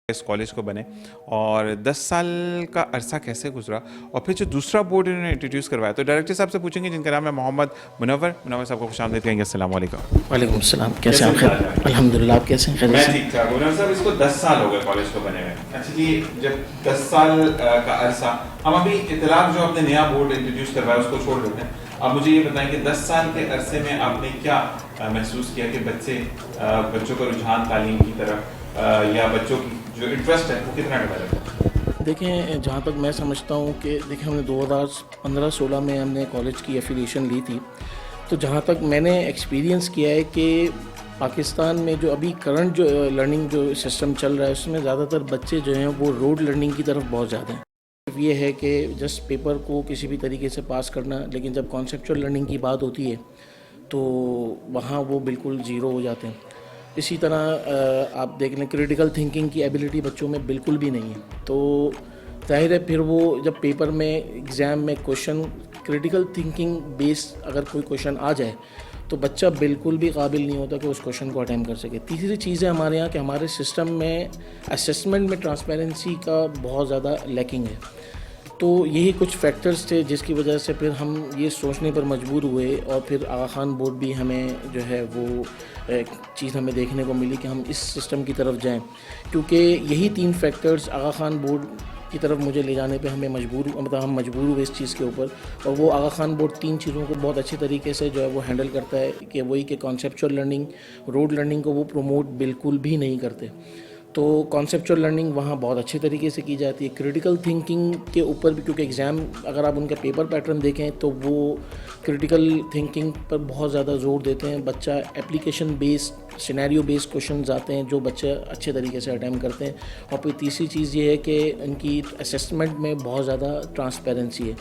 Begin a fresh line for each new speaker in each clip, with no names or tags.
इस कॉलेज को बने और 10 साल का अरसा कैसे गुजरा और फिर जो दूसरा बोर्ड इन्होंने इंट्रोड्यूस करवाया। तो डायरेक्टर साहब से पूछेंगे जिनका नाम है मोहम्मद मुनव्वर। मुनव्वर साहब को खुशामदीद कहेंगे। अस्सलाम वालेकुम।
वालेकुम सलाम। कैसे हैं आप? अल्हम्दुलिल्लाह, आप कैसे हैं?
मैं ठीक ठाक। मुनव्वर साहब, इसको 10 साल हो गए कॉलेज को बने हुए। अच्छा जी, जब 10 साल का अरसा, हम अभी इतलाक जो आपने नया बोर्ड इंट्रोड्यूस करवाया उसको छोड़ देते हैं। अब मुझे ये बताएं कि 10 साल के अरसे में आपने क्या महसूस किया कि बच्चों का रुझान तालीम की तरफ या बच्चों की जो इंटरेस्ट है वो कितना डेवलप है?
देखें, जहाँ तक मैं समझता हूँ कि देखिए, हमने 2015-16 में हमने कॉलेज की एफिलिएशन ली थी। तो जहाँ तक मैंने एक्सपीरियंस किया है कि पाकिस्तान में जो अभी करंट जो लर्निंग जो सिस्टम चल रहा है उसमें ज़्यादातर बच्चे जो हैं वो रोड लर्निंग की तरफ बहुत ज़्यादा हैं। सिर्फ ये है कि जस्ट पेपर को किसी भी तरीके से पास करना, लेकिन जब कॉन्सेप्चुअल लर्निंग की बात होती है तो वहाँ वो बिल्कुल ज़ीरो हो जाते हैं। इसी तरह आप देख लें, क्रिटिकल थिंकिंग की एबिलिटी बच्चों में बिल्कुल भी नहीं है। तो जाहिर है फिर वो जब पेपर में एग्ज़ाम में क्वेश्चन क्रिटिकल थिंकिंग बेस्ड अगर कोई क्वेश्चन आ जाए तो बच्चा बिल्कुल भी काबिल नहीं होता कि उस क्वेश्चन को अटैम्प्ट कर सके। तीसरी चीज़ है हमारे यहाँ कि हमारे सिस्टम में असेसमेंट में ट्रांसपेरेंसी का बहुत ज़्यादा लैकिंग है। तो यही कुछ फैक्टर्स थे जिसकी वजह से फिर हम ये सोचने पर मजबूर हुए और फिर आगा खान बोर्ड भी हमें जो है वो एक चीज़ हमें देखने को मिली कि हम इस सिस्टम की तरफ जाएं, क्योंकि यही 3 फैक्टर्स आगा खान बोर्ड की तरफ मुझे ले जाने पे हमें हम मजबूर हुए इस चीज़ के ऊपर। और वो आगा खान बोर्ड 3 चीज़ों को बहुत अच्छे तरीके से जो है वो हैंडल करता है कि वही कि कॉन्सेप्चुअल लर्निंग, रोड लर्निंग को वो प्रमोट बिल्कुल भी नहीं करते। तो कॉन्सेप्चुअल लर्निंग वहाँ बहुत अच्छे तरीके से की जाती है। क्रिटिकल थिंकिंग के ऊपर भी, क्योंकि एग्ज़ाम अगर आप उनका पेपर पैटर्न देखें तो वो क्रिटिकल थिंकिंग पर बहुत ज़्यादा ज़ोर देते हैं। बच्चा application based, scenario based questions आते हैं जो बच्चे अच्छे तरीके से अटैम्प्ट करते हैं। और फिर तीसरी चीज़ ये है कि उनकी असेसमेंट में बहुत ज़्यादा ट्रांसपेरेंसी है।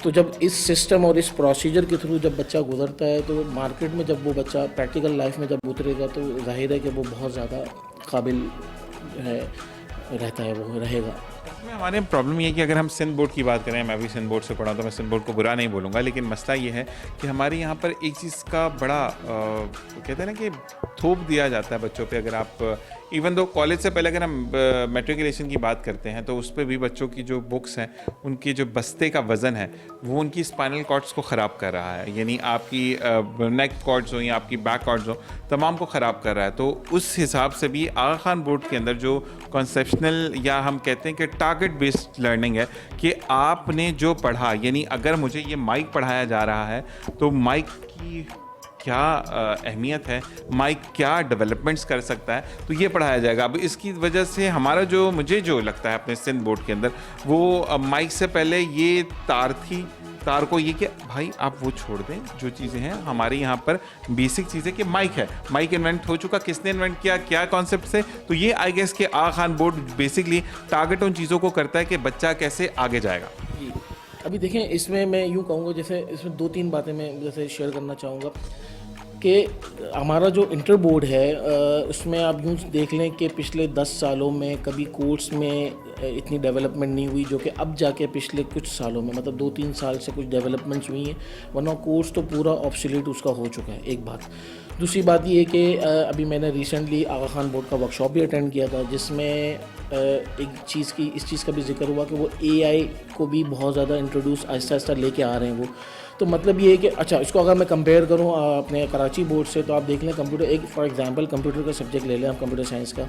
तो जब इस सिस्टम और इस प्रोसीजर के थ्रू जब बच्चा गुजरता है तो मार्केट में जब वो बच्चा प्रैक्टिकल लाइफ में जब उतरेगा तो जाहिर है कि वो बहुत ज़्यादा काबिल है रहता है, वो रहेगा।
इसमें हमारे प्रॉब्लम ये है कि अगर हम सिंध बोर्ड की बात करें, मैं भी सिंध बोर्ड से पढ़ा तो मैं सिंध बोर्ड को बुरा नहीं बोलूँगा, लेकिन मसला ये है कि हमारे यहाँ पर एक चीज़ का बड़ा कहते हैं ना कि थोप दिया जाता है बच्चों पे। अगर आप इवन दो कॉलेज से पहले अगर हम मेट्रिकुलेशन की बात करते हैं तो उस पर भी बच्चों की जो बुक्स हैं, उनकी जो बस्ते का वज़न है वो उनकी स्पाइनल कॉर्ड्स को ख़राब कर रहा है। यानी आपकी नेक कॉर्ड्स हो या आपकी बैक कॉर्ड्स हो, तमाम को ख़राब कर रहा है। तो उस हिसाब से भी आगा खान बोर्ड के अंदर जो कॉन्सेप्शनल या हम कहते हैं कि टारगेट बेस्ड लर्निंग है कि आपने जो पढ़ा, यानी अगर मुझे ये माइक पढ़ाया जा रहा है तो माइक की क्या अहमियत है, माइक क्या डेवलपमेंट्स कर सकता है, तो ये पढ़ाया जाएगा। अब इसकी वजह से हमारा जो मुझे जो लगता है अपने सिंध बोर्ड के अंदर, वो माइक से पहले ये तार को ये कि भाई आप वो छोड़ दें जो चीज़ें हैं। हमारे यहाँ पर बेसिक चीज़ है कि माइक है, माइक इन्वेंट हो चुका, किसने इन्वेंट किया, क्या कॉन्सेप्ट से, तो ये आई गेस कि आगा खान बोर्ड बेसिकली टारगेट उन चीज़ों को करता है कि बच्चा कैसे आगे जाएगा।
जी, अभी देखें, इसमें मैं यूँ कहूँगा, जैसे इसमें 2-3 बातें मैं जैसे शेयर करना चाहूँगा कि हमारा जो इंटर बोर्ड है उसमें आप यूँ देख लें कि पिछले 10 सालों में कभी कोर्स में इतनी डेवलपमेंट नहीं हुई जो कि अब जाके पिछले कुछ सालों में, मतलब 2-3 साल से कुछ डेवलपमेंट्स हुई हैं, वरना कोर्स तो पूरा ऑब्सोलीट उसका हो चुका है। एक बात। दूसरी बात ये है कि अभी मैंने रिसेंटली आगा खान बोर्ड का वर्कशॉप भी अटेंड किया था जिसमें इस चीज़ का भी जिक्र हुआ कि वो AI को भी बहुत ज़्यादा इंट्रोड्यूस आहिस्ता आहिस्ता लेके आ रहे हैं वो। तो मतलब ये है कि अच्छा, इसको अगर मैं कंपेयर करूँ अपने कराची बोर्ड से, तो आप देख लें कंप्यूटर, एक फॉर एग्जांपल कंप्यूटर का सब्जेक्ट ले लें आप, कंप्यूटर साइंस का,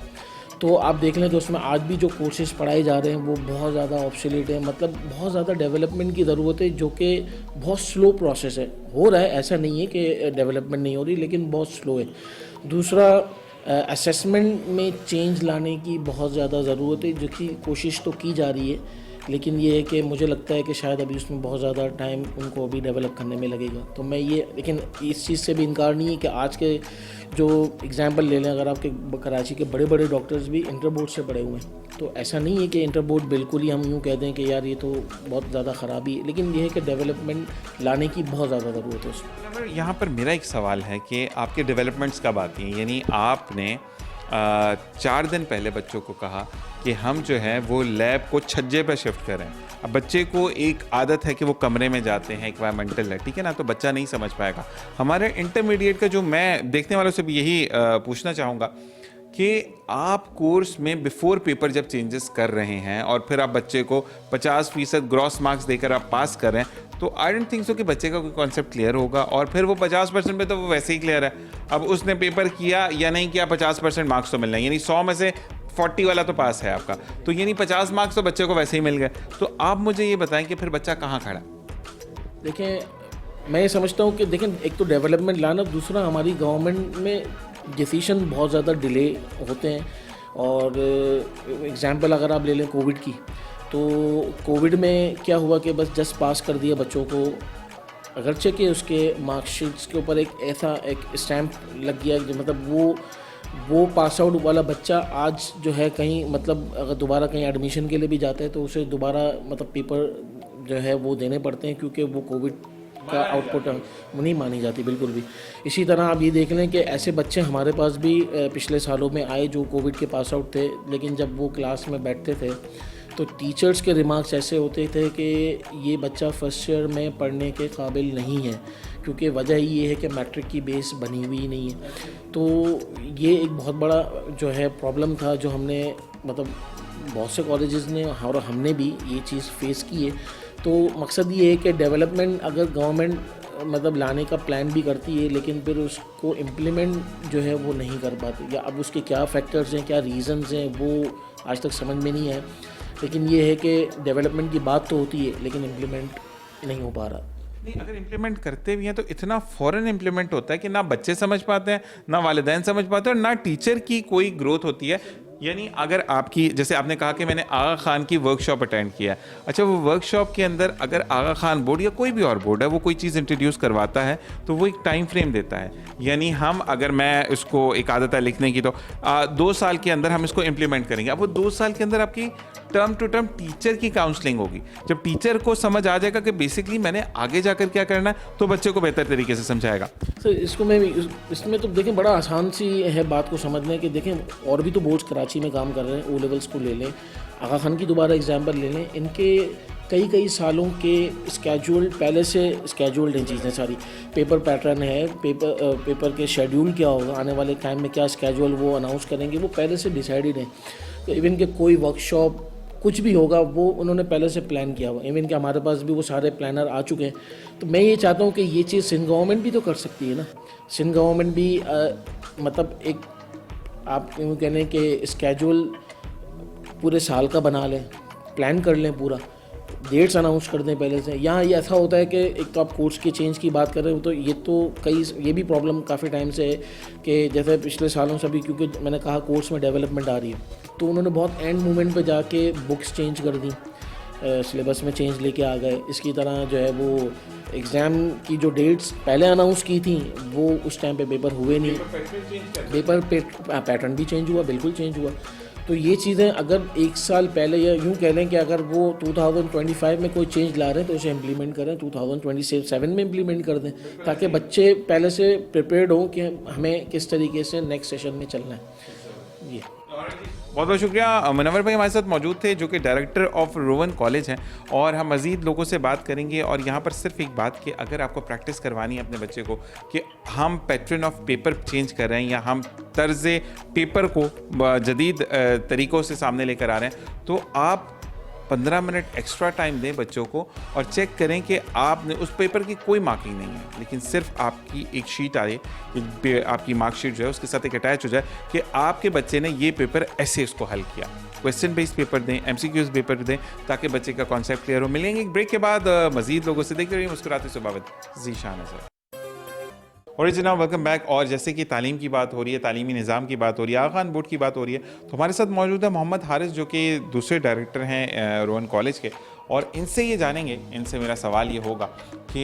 तो आप देख लें तो उसमें आज भी जो कोर्सेज पढ़ाए जा रहे हैं वो बहुत ज़्यादा ऑब्सोलीट है। मतलब बहुत ज़्यादा डेवलपमेंट की ज़रूरत है, जो कि बहुत स्लो प्रोसेस है। हो रहा है, ऐसा नहीं है कि डेवलपमेंट नहीं हो रही, लेकिन बहुत स्लो है। दूसरा, असेसमेंट में चेंज लाने की बहुत ज़्यादा ज़रूरत है, जो कि कोशिश तो की जा रही है, लेकिन ये है कि मुझे लगता है कि शायद अभी उसमें बहुत ज़्यादा टाइम उनको अभी डेवलप करने में लगेगा। तो मैं ये, लेकिन इस चीज़ से भी इनकार नहीं है कि आज के जो एग्जांपल ले लें, अगर आपके कराची के बड़े बड़े डॉक्टर्स भी इंटर बोर्ड से पढ़े हुए हैं, तो ऐसा नहीं है कि इंटर बोर्ड बिल्कुल ही हम यूँ कह दें कि यार ये तो बहुत ज़्यादा ख़राबी है, लेकिन ये है कि डेवलपमेंट लाने की बहुत ज़्यादा ज़रूरत है उसमें।
यहाँ पर मेरा एक सवाल है कि आपके डेवलपमेंट्स कब आती हैं? यानी आपने 4 दिन पहले बच्चों को कहा कि हम जो है वो लैब को छज्जे पर शिफ्ट करें। अब बच्चे को एक आदत है कि वो कमरे में जाते हैं, एनवायरमेंटल है, ठीक है ना, तो बच्चा नहीं समझ पाएगा। हमारे इंटरमीडिएट का जो, मैं देखने वालों से भी यही पूछना चाहूँगा कि आप कोर्स में बिफोर पेपर जब चेंजेस कर रहे हैं और फिर आप बच्चे को 50% ग्रॉस मार्क्स देकर आप पास कर रहे हैं, तो आई डोंट थिंक सो कि बच्चे का कोई कॉन्सेप्ट क्लियर होगा। और फिर वो 50% पे तो वो वैसे ही क्लियर है। अब उसने पेपर किया या नहीं किया, 50% मार्क्स तो मिलना है, यानी 100 में से 40 वाला तो पास है आपका, तो यानी 50 मार्क्स तो बच्चे को वैसे ही मिल गए। तो आप मुझे ये बताएं कि फिर बच्चा कहाँ खड़ा?
देखें, मैं ये समझता हूँ कि देखें, एक तो डेवलपमेंट लाना, दूसरा हमारी गवर्नमेंट में डिसीजन बहुत ज़्यादा डिले होते हैं। और एग्जांपल अगर आप ले लें कोविड की, तो कोविड में क्या हुआ कि बस जस्ट पास कर दिया बच्चों को, अगरचे कि उसके मार्कशीट्स के ऊपर एक ऐसा एक स्टैम्प लग गया कि मतलब वो पास आउट वाला बच्चा आज जो है कहीं मतलब अगर दोबारा कहीं एडमिशन के लिए भी जाता है तो उसे दोबारा मतलब पेपर जो है वो देने पड़ते हैं, क्योंकि वो कोविड का आउटपुट नहीं मानी जाती बिल्कुल भी। इसी तरह आप ये देख लें कि ऐसे बच्चे हमारे पास भी पिछले सालों में आए जो कोविड के पास आउट थे, लेकिन जब वो क्लास में बैठते थे तो टीचर्स के रिमार्क्स ऐसे होते थे कि ये बच्चा फर्स्ट ईयर में पढ़ने के काबिल नहीं है, क्योंकि वजह ये है कि मैट्रिक की बेस बनी हुई नहीं है। तो ये एक बहुत बड़ा जो है प्रॉब्लम था जो हमने मतलब बहुत से कॉलेजेस ने और हमने भी ये चीज़ फेस की है। तो मकसद ये है कि डेवलपमेंट अगर गवर्नमेंट मतलब लाने का प्लान भी करती है, लेकिन फिर उसको इम्प्लीमेंट जो है वो नहीं कर पाती, या अब उसके क्या फैक्टर्स हैं, क्या रीज़न्स हैं, वो आज तक समझ में नहीं आए। लेकिन ये है कि डेवलपमेंट की बात तो होती है लेकिन इम्प्लीमेंट नहीं हो पा रहा।
नहीं, अगर इम्प्लीमेंट करते भी हैं तो इतना फ़ौरन इम्प्लीमेंट होता है कि ना बच्चे समझ पाते हैं, ना वालिदैन समझ पाते हैं, और ना टीचर की कोई ग्रोथ होती है। यानी अगर आपकी, जैसे आपने कहा कि मैंने आगा खान की वर्कशॉप अटेंड किया, अच्छा वो वर्कशॉप के अंदर अगर आगा खान बोर्ड या कोई भी और बोर्ड है वो कोई चीज़ इंट्रोड्यूस करवाता है तो वो एक टाइम फ्रेम देता है। यानी हम अगर मैं इसको एक आदत है लिखने की तो 2 साल के अंदर हम इसको इम्प्लीमेंट करेंगे। अब वो 2 साल के अंदर आपकी टर्म टू टर्म टीचर की काउंसलिंग होगी। जब टीचर को समझ आ जाएगा कि बेसिकली मैंने आगे जाकर क्या करना है, तो बच्चे को बेहतर तरीके से समझाएगा।
सर इसमें तो देखें बड़ा आसान सी है बात को समझने की। देखें और भी तो बोर्ड्स कराची में काम कर रहे हैं, ओ लेवल्स को ले लें, आगा खान की दोबारा एग्जाम्पल ले लें, इनके कई सालों के स्केड्यूल पहले से स्केड्यूल्ड हैं चीज़ें सारी। पेपर पैटर्न है, पेपर के शेड्यूल क्या होगा, आने वाले टाइम में क्या स्केड्यूल वो अनाउंस करेंगे, वो पहले से डिसाइडेड है। तो इवन के कोई वर्कशॉप कुछ भी होगा वो उन्होंने पहले से प्लान किया हुआ। इवन कि हमारे पास भी वो सारे प्लानर आ चुके हैं। तो मैं ये चाहता हूँ कि ये चीज़ सिंध गवर्नमेंट भी तो कर सकती है ना। सिंध गवर्नमेंट भी मतलब एक आप यूँ कह लें कि स्केड्यूल पूरे साल का बना लें, प्लान कर लें, पूरा डेट्स अनाउंस कर दें पहले से। यहाँ ये ऐसा होता है कि एक तो आप कोर्स के चेंज की बात कर रहे हो, तो ये भी प्रॉब्लम काफ़ी टाइम से है कि जैसे पिछले सालों से भी, क्योंकि मैंने कहा कोर्स में डेवलपमेंट आ रही है, तो उन्होंने बहुत एंड मोमेंट पे जाके बुक्स चेंज कर दी, सिलेबस में चेंज लेके आ गए। इसकी तरह जो है वो एग्ज़ाम की जो डेट्स पहले अनाउंस की थी वो उस टाइम पे पेपर हुए नहीं, पेपर पैटर्न भी चेंज हुआ, बिल्कुल चेंज हुआ। तो ये चीज़ें अगर 1 साल पहले, या यूँ कह लें कि अगर वो 2025 में कोई चेंज ला रहे हैं तो उसे इम्प्लीमेंट करें, 2027 में इम्प्लीमेंट कर दें, ताकि बच्चे पहले से प्रिपेयर्ड हों कि हमें किस तरीके से नेक्स्ट सेशन में चलना है। ये
बहुत बहुत शुक्रिया। मुनव्वर भाई हमारे साथ मौजूद थे, जो कि डायरेक्टर ऑफ रोवन कॉलेज हैं, और हम मज़ीद लोगों से बात करेंगे। और यहाँ पर सिर्फ एक बात कि अगर आपको प्रैक्टिस करवानी है अपने बच्चे को कि हम पैटर्न ऑफ पेपर चेंज कर रहे हैं या हम तर्ज़ पेपर को जदीद तरीक़ों से सामने लेकर आ रहे हैं, तो आप 15 मिनट एक्स्ट्रा टाइम दें बच्चों को और चेक करें कि आपने उस पेपर की कोई मार्किंग नहीं है, लेकिन सिर्फ आपकी एक शीट आए, आपकी मार्कशीट जो है उसके साथ एक अटैच हो जाए कि आपके बच्चे ने ये पेपर ऐसे इसको हल किया। क्वेश्चन बेस्ड पेपर दें, MCQs पेपर दें, ताकि बच्चे का कॉन्सेप्ट क्लियर हो। मिलेंगे एक ब्रेक के बाद मज़ीद लोगों से। देखते रहिए मुस्कुराते सुबह ज़ीशान सर। और जनाब वेलकम बैक। और जैसे कि तालीम की बात हो रही है, तालीमी निज़ाम की बात हो रही है, आगा खान बोर्ड की बात हो रही है, तो हमारे साथ मौजूद है मोहम्मद हारिस, जो कि दूसरे डायरेक्टर हैं रोवन कॉलेज के। और इनसे ये जानेंगे, इनसे मेरा सवाल ये होगा कि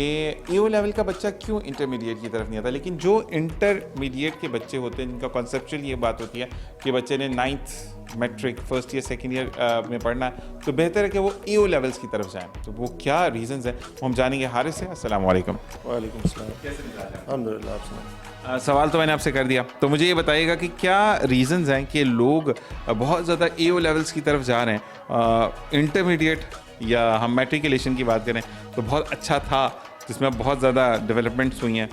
AO लेवल का बच्चा क्यों इंटरमीडिएट की तरफ नहीं आता, लेकिन जो इंटरमीडिएट के बच्चे होते हैं जिनका कॉन्सेप्चुअल ये बात होती है कि बच्चे ने 9th matric first year second year में पढ़ना है, तो बेहतर है कि वो AO लेवल्स की तरफ जाएँ। तो वो क्या रीज़न्स हैं वो हम जानेंगे हारिस से। अस्सलाम वालेकुम।
वालेकुम सलाम। अल्हम्दुलिल्लाह। आप सुनाएं।
सवाल तो मैंने आपसे कर दिया, तो मुझे ये बताइएगा कि क्या रीज़न्स हैं कि लोग बहुत ज़्यादा AO लेवल्स की तरफ जा रहे हैं। इंटरमीडिएट या हम मैट्रिकुलेशन की बात करें तो बहुत अच्छा था, जिसमें बहुत ज़्यादा डेवलपमेंट्स हुई हैं,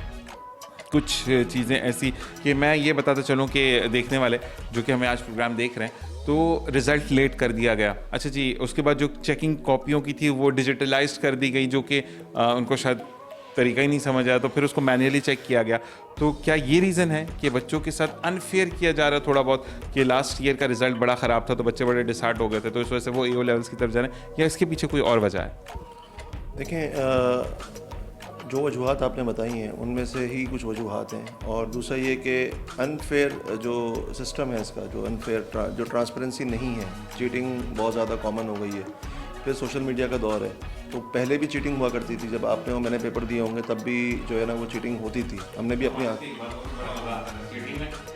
कुछ चीज़ें ऐसी कि मैं ये बताता चलूँ कि देखने वाले जो कि हमें आज प्रोग्राम देख रहे हैं, तो रिज़ल्ट लेट कर दिया गया। अच्छा जी, उसके बाद जो चेकिंग कॉपियों की थी वो डिजिटलाइज्ड कर दी गई, जो कि उनको शायद तरीका ही नहीं समझ आया, तो फिर उसको मैन्युअली चेक किया गया। तो क्या ये रीज़न है कि बच्चों के साथ अनफेयर किया जा रहा है थोड़ा बहुत, कि लास्ट ईयर का रिज़ल्ट बड़ा ख़राब था तो बच्चे बड़े डिसहार्ट हो गए थे, तो इस वजह से वो AO लेवल्स की तरफ जा रहे हैं, या इसके पीछे कोई और वजह है?
देखें, जो वजूहत आपने बताई हैं उनमें से ही कुछ वजूहत हैं, और दूसरा ये कि अनफेयर जो सिस्टम है इसका, जो अनफेयर जो ट्रांसपेरेंसी नहीं है, चीटिंग बहुत ज़्यादा कॉमन हो गई है। फिर सोशल मीडिया का दौर है, तो पहले भी चीटिंग हुआ करती थी। जब आपने और मैंने पेपर दिए होंगे तब भी जो है ना वो चीटिंग होती थी, हमने भी अपनी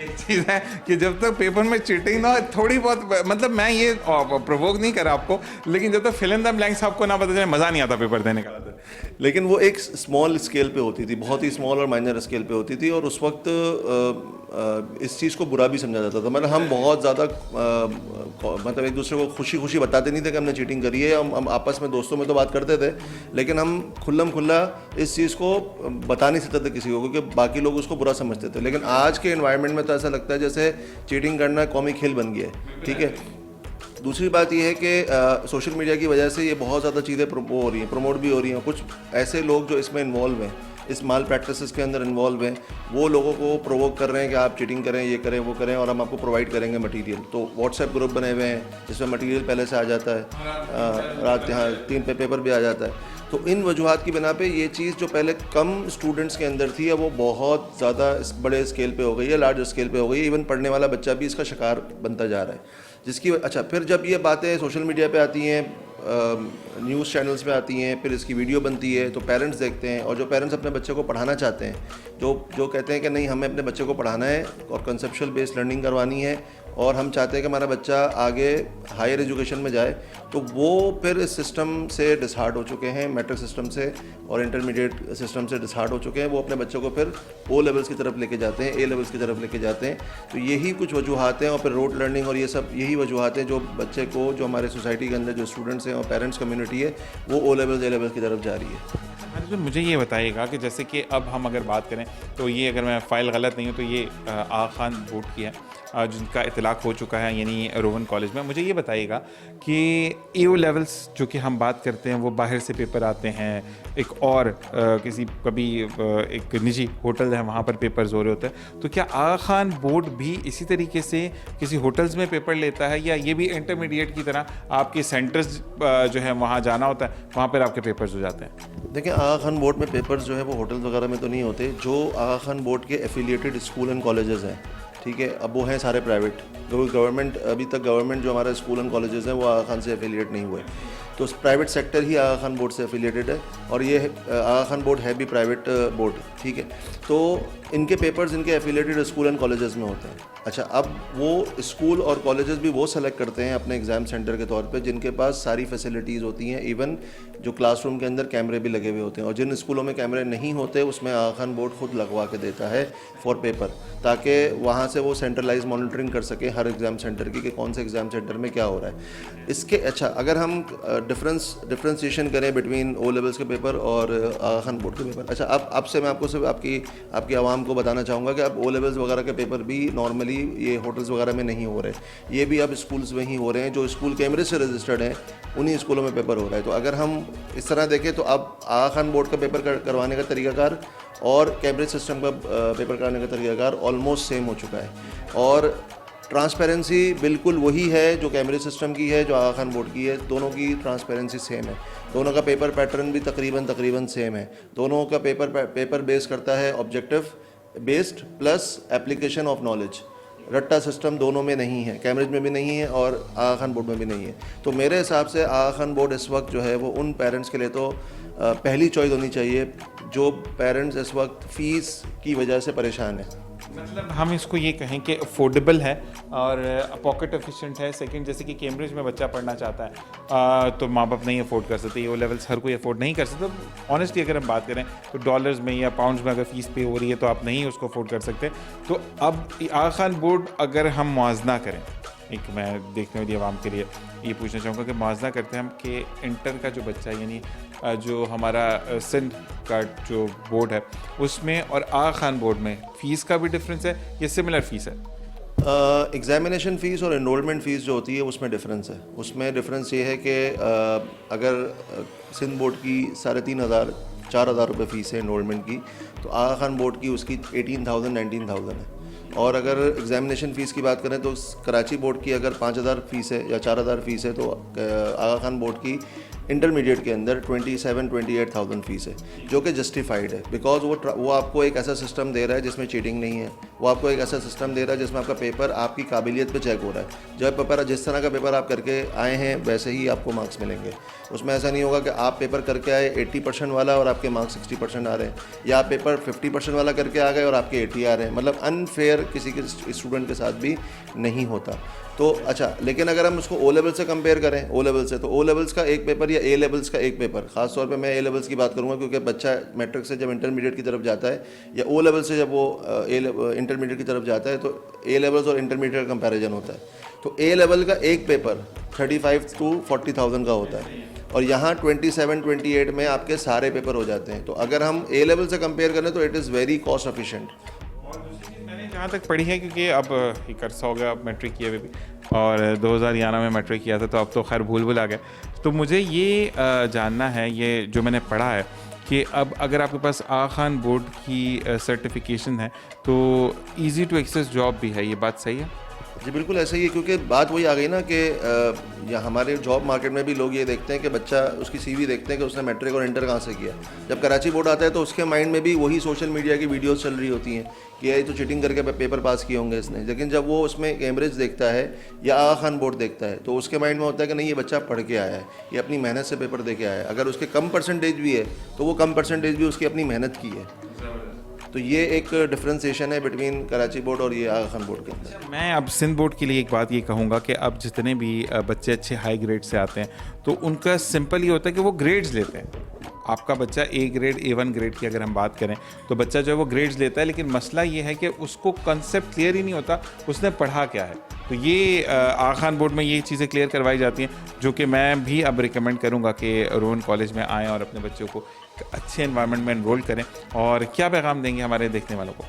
एक चीज़ है कि जब तक पेपर में चीटिंग ना थोड़ी बहुत, मतलब मैं ये प्रोवोक नहीं करा आपको, लेकिन जब तक फिल इन द ब्लैंक्स आपको ना पता चले मज़ा नहीं आता पेपर देने का।
लेकिन वो एक स्मॉल स्केल पे होती थी, बहुत ही स्मॉल और माइनर स्केल पे होती थी, और उस वक्त इस चीज़ को बुरा भी समझा जाता था। मतलब हम बहुत ज़्यादा मतलब एक दूसरे को खुशी खुशी बताते नहीं थे कि हमने चीटिंग करी है। हम आपस में दोस्तों में तो बात करते थे, लेकिन हम खुल्लम खुल्ला इस चीज़ को बता नहीं सकते थे किसी को, क्योंकि बाकी लोग उसको बुरा समझते थे। लेकिन आज के एनवायरनमेंट में तो ऐसा लगता है जैसे चीटिंग करना कौमी खेल बन गया है। ठीक है, दूसरी बात यह है कि सोशल मीडिया की वजह से ये बहुत ज़्यादा चीज़ें हो रही हैं, प्रमोट भी हो रही हैं। कुछ ऐसे लोग जो इसमें इन्वॉल्व हैं, इस माल प्रैक्टिसेस के अंदर इन्वॉल्व हैं, वो लोगों को प्रोवोक कर रहे हैं कि आप चीटिंग करें, ये करें, वो करें, और हम आपको प्रोवाइड करेंगे मटेरियल। तो व्हाट्सएप ग्रुप बने हुए हैं जिसमें मटेरियल पहले से आ जाता है, रात यहाँ 3 पे पेपर भी आ जाता है। तो इन वजूहत की बिना पे ये चीज़ जो पहले कम स्टूडेंट्स के अंदर थी, वो बहुत ज़्यादा बड़े स्केल पे हो गई है, लार्ज स्केल पे हो गई है। इवन पढ़ने वाला बच्चा भी इसका शिकार बनता जा रहा है, जिसकी अच्छा फिर जब ये बातें सोशल मीडिया पे आती हैं, न्यूज़ चैनल्स पे आती हैं, फिर इसकी वीडियो बनती है, तो पेरेंट्स देखते हैं, और जो पेरेंट्स अपने बच्चे को पढ़ाना चाहते हैं, जो कहते हैं कि नहीं हमें अपने बच्चे को पढ़ाना है और कंसेप्चुअल बेस्ड लर्निंग करवानी है, और हम चाहते हैं कि हमारा बच्चा आगे हायर एजुकेशन में जाए, तो वो फिर इस सिस्टम से डिसहार्ट हो चुके हैं, मैट्रिक सिस्टम से और इंटरमीडिएट सिस्टम से डिसहार्ट हो चुके हैं। वो अपने बच्चों को फिर O लेवल्स की तरफ लेके जाते हैं, A लेवल्स की तरफ लेके जाते हैं। तो यही कुछ वजूहत हैं, और फिर रोड लर्निंग और ये सब यही वजूहत हैं जो बच्चे को, जो हमारे सोसाइटी के अंदर जो स्टूडेंट्स हैं और पेरेंट्स कम्युनिटी है, वो O लेवल्स A लेवल्स की तरफ जा रही है।
तो मुझे ये बताइएगा कि जैसे कि अब हम अगर बात करें तो ये, अगर मैं फ़ाइल गलत नहीं हूँ तो ये आगा खान बोर्ड की है, जिनका इतलाक़ हो चुका है, यानी रोवन कॉलेज में। मुझे ये बताइएगा कि AO लेवल्स जो कि हम बात करते हैं वो बाहर से पेपर आते हैं, एक और किसी कभी एक निजी होटल है वहाँ पर पेपर्स हो रहे होते हैं, तो क्या आगा खान बोर्ड भी इसी तरीके से किसी होटल्स में पेपर लेता है, या ये भी इंटरमीडिएट की तरह आपके सेंटर्स जो है वहाँ जाना होता है, वहाँ पर आपके पेपर्स हो जाते हैं?
देखिए, आगा खान बोर्ड में पेपर्स जो है वो होटल्स वगैरह में तो नहीं होते। जो आगा खान बोर्ड के एफिलिएटेड स्कूल एंड कॉलेजेस हैं, ठीक है, अब वो हैं सारे प्राइवेट, गवर्नमेंट अभी तक गवर्नमेंट जो हमारे स्कूल एंड कॉलेजेस हैं वो आगा खान से एफिलिएट नहीं हुए। तो प्राइवेट सेक्टर ही आगा खान बोर्ड से एफिलिएटेड है, और ये आगा खान बोर्ड है भी प्राइवेट बोर्ड। ठीक है, तो इनके पेपर्स इनके एफिलिएटेड स्कूल एंड कॉलेजेस में होते हैं। अच्छा, अब वो स्कूल और कॉलेजेस भी वो सेलेक्ट करते हैं अपने एग्ज़ाम सेंटर के तौर पे जिनके पास सारी फैसिलिटीज़ होती हैं, इवन जो क्लासरूम के अंदर कैमरे भी लगे हुए होते हैं। और जिन स्कूलों में कैमरे नहीं होते उसमें आगा खान बोर्ड खुद लगवा के देता है फॉर पेपर, ताकि वहाँ से वो सेंट्रलाइज मॉनिटरिंग कर सके हर एग्ज़ाम सेंटर की कि कौन से एग्ज़ाम सेंटर में क्या हो रहा है। इसके अच्छा, अगर हम डिफ्रेंशिएशन करें बिटवीन O लेवल्स के पेपर और आगा खान बोर्ड के पेपर, अच्छा अब से मैं आपको सिर्फ आपकी आवाम को बताना चाहूँगा कि अब O लेवल्स वगैरह के पेपर भी नॉर्मली ये होटल्स वगैरह में नहीं हो रहे, ये भी अब स्कूल्स में ही हो रहे हैं। जो स्कूल कैमरे से रजिस्टर्ड हैं उन्हीं स्कूलों में पेपर हो रहा है। तो अगर हम इस तरह देखें तो अब आगा खान बोर्ड का पेपर करवाने का तरीकाकार और कैमरेज सिस्टम का पेपर कराने का तरीकाकार ऑलमोस्ट सेम हो चुका है, और ट्रांसपेरेंसी बिल्कुल वही है जो कैमरेज सिस्टम की है, जो आगा खान बोर्ड की है। दोनों की ट्रांसपेरेंसी सेम है, दोनों का पेपर पैटर्न भी तकरीबन सेम है। दोनों का पेपर बेस करता है objective based plus application of knowledge. रट्टा सिस्टम दोनों में नहीं है, कैमरेज में भी नहीं है और आगा खान बोर्ड में भी नहीं है। तो मेरे हिसाब से आगा खान बोर्ड इस वक्त जो है वो उन पेरेंट्स के लिए तो पहली चॉइस होनी चाहिए जो पेरेंट्स इस वक्त फ़ीस की वजह से परेशान है।
मतलब हम इसको ये कहें कि अफोर्डेबल है और पॉकेट एफिशिएंट है। सेकंड, जैसे कि कैम्ब्रिज में बच्चा पढ़ना चाहता है तो माँ बाप नहीं अफोर्ड कर सकते, O लेवल्स हर कोई अफोर्ड नहीं कर सकता। ऑनेस्टली अगर हम बात करें तो डॉलर्स में या पाउंड्स में अगर फ़ीस पे हो रही है तो आप नहीं उसको अफोर्ड कर सकते। तो अब आगा खान बोर्ड अगर हम मुआवजा करें एक मैं देखने वाली आवाम के लिए ये पूछना चाहूँगा कि मुआवजा करते हैं हम कि इंटर का जो बच्चा यानी जो हमारा सिंध का जो बोर्ड है उसमें और आगा खान बोर्ड में फ़ीस का भी डिफरेंस है या सिमिलर फ़ीस है?
एग्ज़ामिनेशन फ़ीस और एनरोलमेंट फ़ीस जो होती है उसमें डिफरेंस है। उसमें डिफरेंस ये है कि अगर सिंध बोर्ड की 3,500 4,000 रुपये फ़ीस है एनरोलमेंट की, तो आगा खान बोर्ड की उसकी 18,000 19,000 है। और अगर एग्ज़ामिनेशन फ़ीस की बात करें तो कराची बोर्ड की अगर 5,000 फ़ीस है या 4,000 फ़ीस है तो आगा खान बोर्ड की इंटरमीडिएट के अंदर 27-28,000 फ़ीस है, जो कि जस्टिफाइड है बिकॉज वो आपको एक ऐसा सिस्टम दे रहा है जिसमें चीटिंग नहीं है। वो आपको एक ऐसा सिस्टम दे रहा है जिसमें आपका पेपर आपकी काबिलियत पे चेक हो रहा है। जब पेपर जिस तरह का पेपर आप करके आए हैं वैसे ही आपको मार्क्स मिलेंगे। उसमें ऐसा नहीं होगा कि आप पेपर करके आए 80% वाला और आपके मार्क्स 60% आ रहे हैं, या आप पेपर 50% वाला करके आ गए और आपके 80 आ रहे हैं। मतलब अनफेयर किसी के स्टूडेंट के साथ भी नहीं होता। तो अच्छा, लेकिन अगर हम उसको ओ लेवल से कंपेयर करें, ओ लेवल से, तो ओ लेवल्स का एक पेपर या ए लेवल्स का एक पेपर, ख़ास तौर पे मैं ए लेवल्स की बात करूंगा क्योंकि बच्चा मैट्रिक से जब इंटरमीडिएट की तरफ जाता है या ओ लेवल से जब वो इंटरमीडिएट की तरफ जाता है तो ए लेवल्स और इंटरमीडिएट का कंपैरिजन होता है। तो ए लेवल का एक पेपर 35 to 40,000 का होता है और यहाँ 27-28 में आपके सारे पेपर हो जाते हैं। तो अगर हम ए लेवल से कंपेयर करें तो it is very cost efficient.
मैंने जहाँ तक पढ़ी है, क्योंकि अब एक अर्सा हो गया अब मैट्रिक किए हुए भी, और 2011 में मैट्रिक किया था तो अब तो खैर भूल आ गया। तो मुझे ये जानना है, ये जो मैंने पढ़ा है कि अब अगर आपके पास आगा खान बोर्ड की सर्टिफिकेशन है तो इजी टू एक्सेस जॉब भी है, ये बात सही है?
जी बिल्कुल ऐसा ही है, क्योंकि बात वही आ गई ना कि या हमारे जॉब मार्केट में भी लोग ये देखते हैं कि बच्चा उसकी सीवी देखते हैं कि उसने मैट्रिक और इंटर कहाँ से किया। जब कराची बोर्ड आता है तो उसके माइंड में भी वही सोशल मीडिया की वीडियोस चल रही होती हैं कि ये तो चीटिंग करके पेपर पास किए होंगे इसने। लेकिन जब वो उसमें कैम्ब्रिज देखता है या आगा खान बोर्ड देखता है तो उसके माइंड में होता है कि नहीं, ये बच्चा पढ़ के आया है, ये अपनी मेहनत से पेपर दे के आया है। अगर उसके कम परसेंटेज भी है तो वो कम परसेंटेज भी उसकी अपनी मेहनत की है। तो ये एक डिफ्रेंसिएशन है बिटवीन कराची बोर्ड और ये आगा खान बोर्ड के अंदर।
मैं अब सिंध बोर्ड के लिए एक बात ये कहूँगा कि अब जितने भी बच्चे अच्छे हाई ग्रेड से आते हैं तो उनका सिंपल ये होता है कि वो ग्रेड्स लेते हैं। आपका बच्चा ए ग्रेड A1 ग्रेड की अगर हम बात करें तो बच्चा जो है वो ग्रेड्स लेता है, लेकिन मसला ये है कि उसको कंसेप्ट क्लियर ही नहीं होता उसने पढ़ा क्या है। तो ये आगा खान बोर्ड में ये चीज़ें क्लियर करवाई जाती हैं, जो कि मैं भी अब रिकमेंड करूँगा कि रोहन कॉलेज में आएँ और अपने बच्चों को अच्छे एनवायरनमेंट में एनरोल करें। और क्या पैगाम देंगे हमारे देखने वालों को?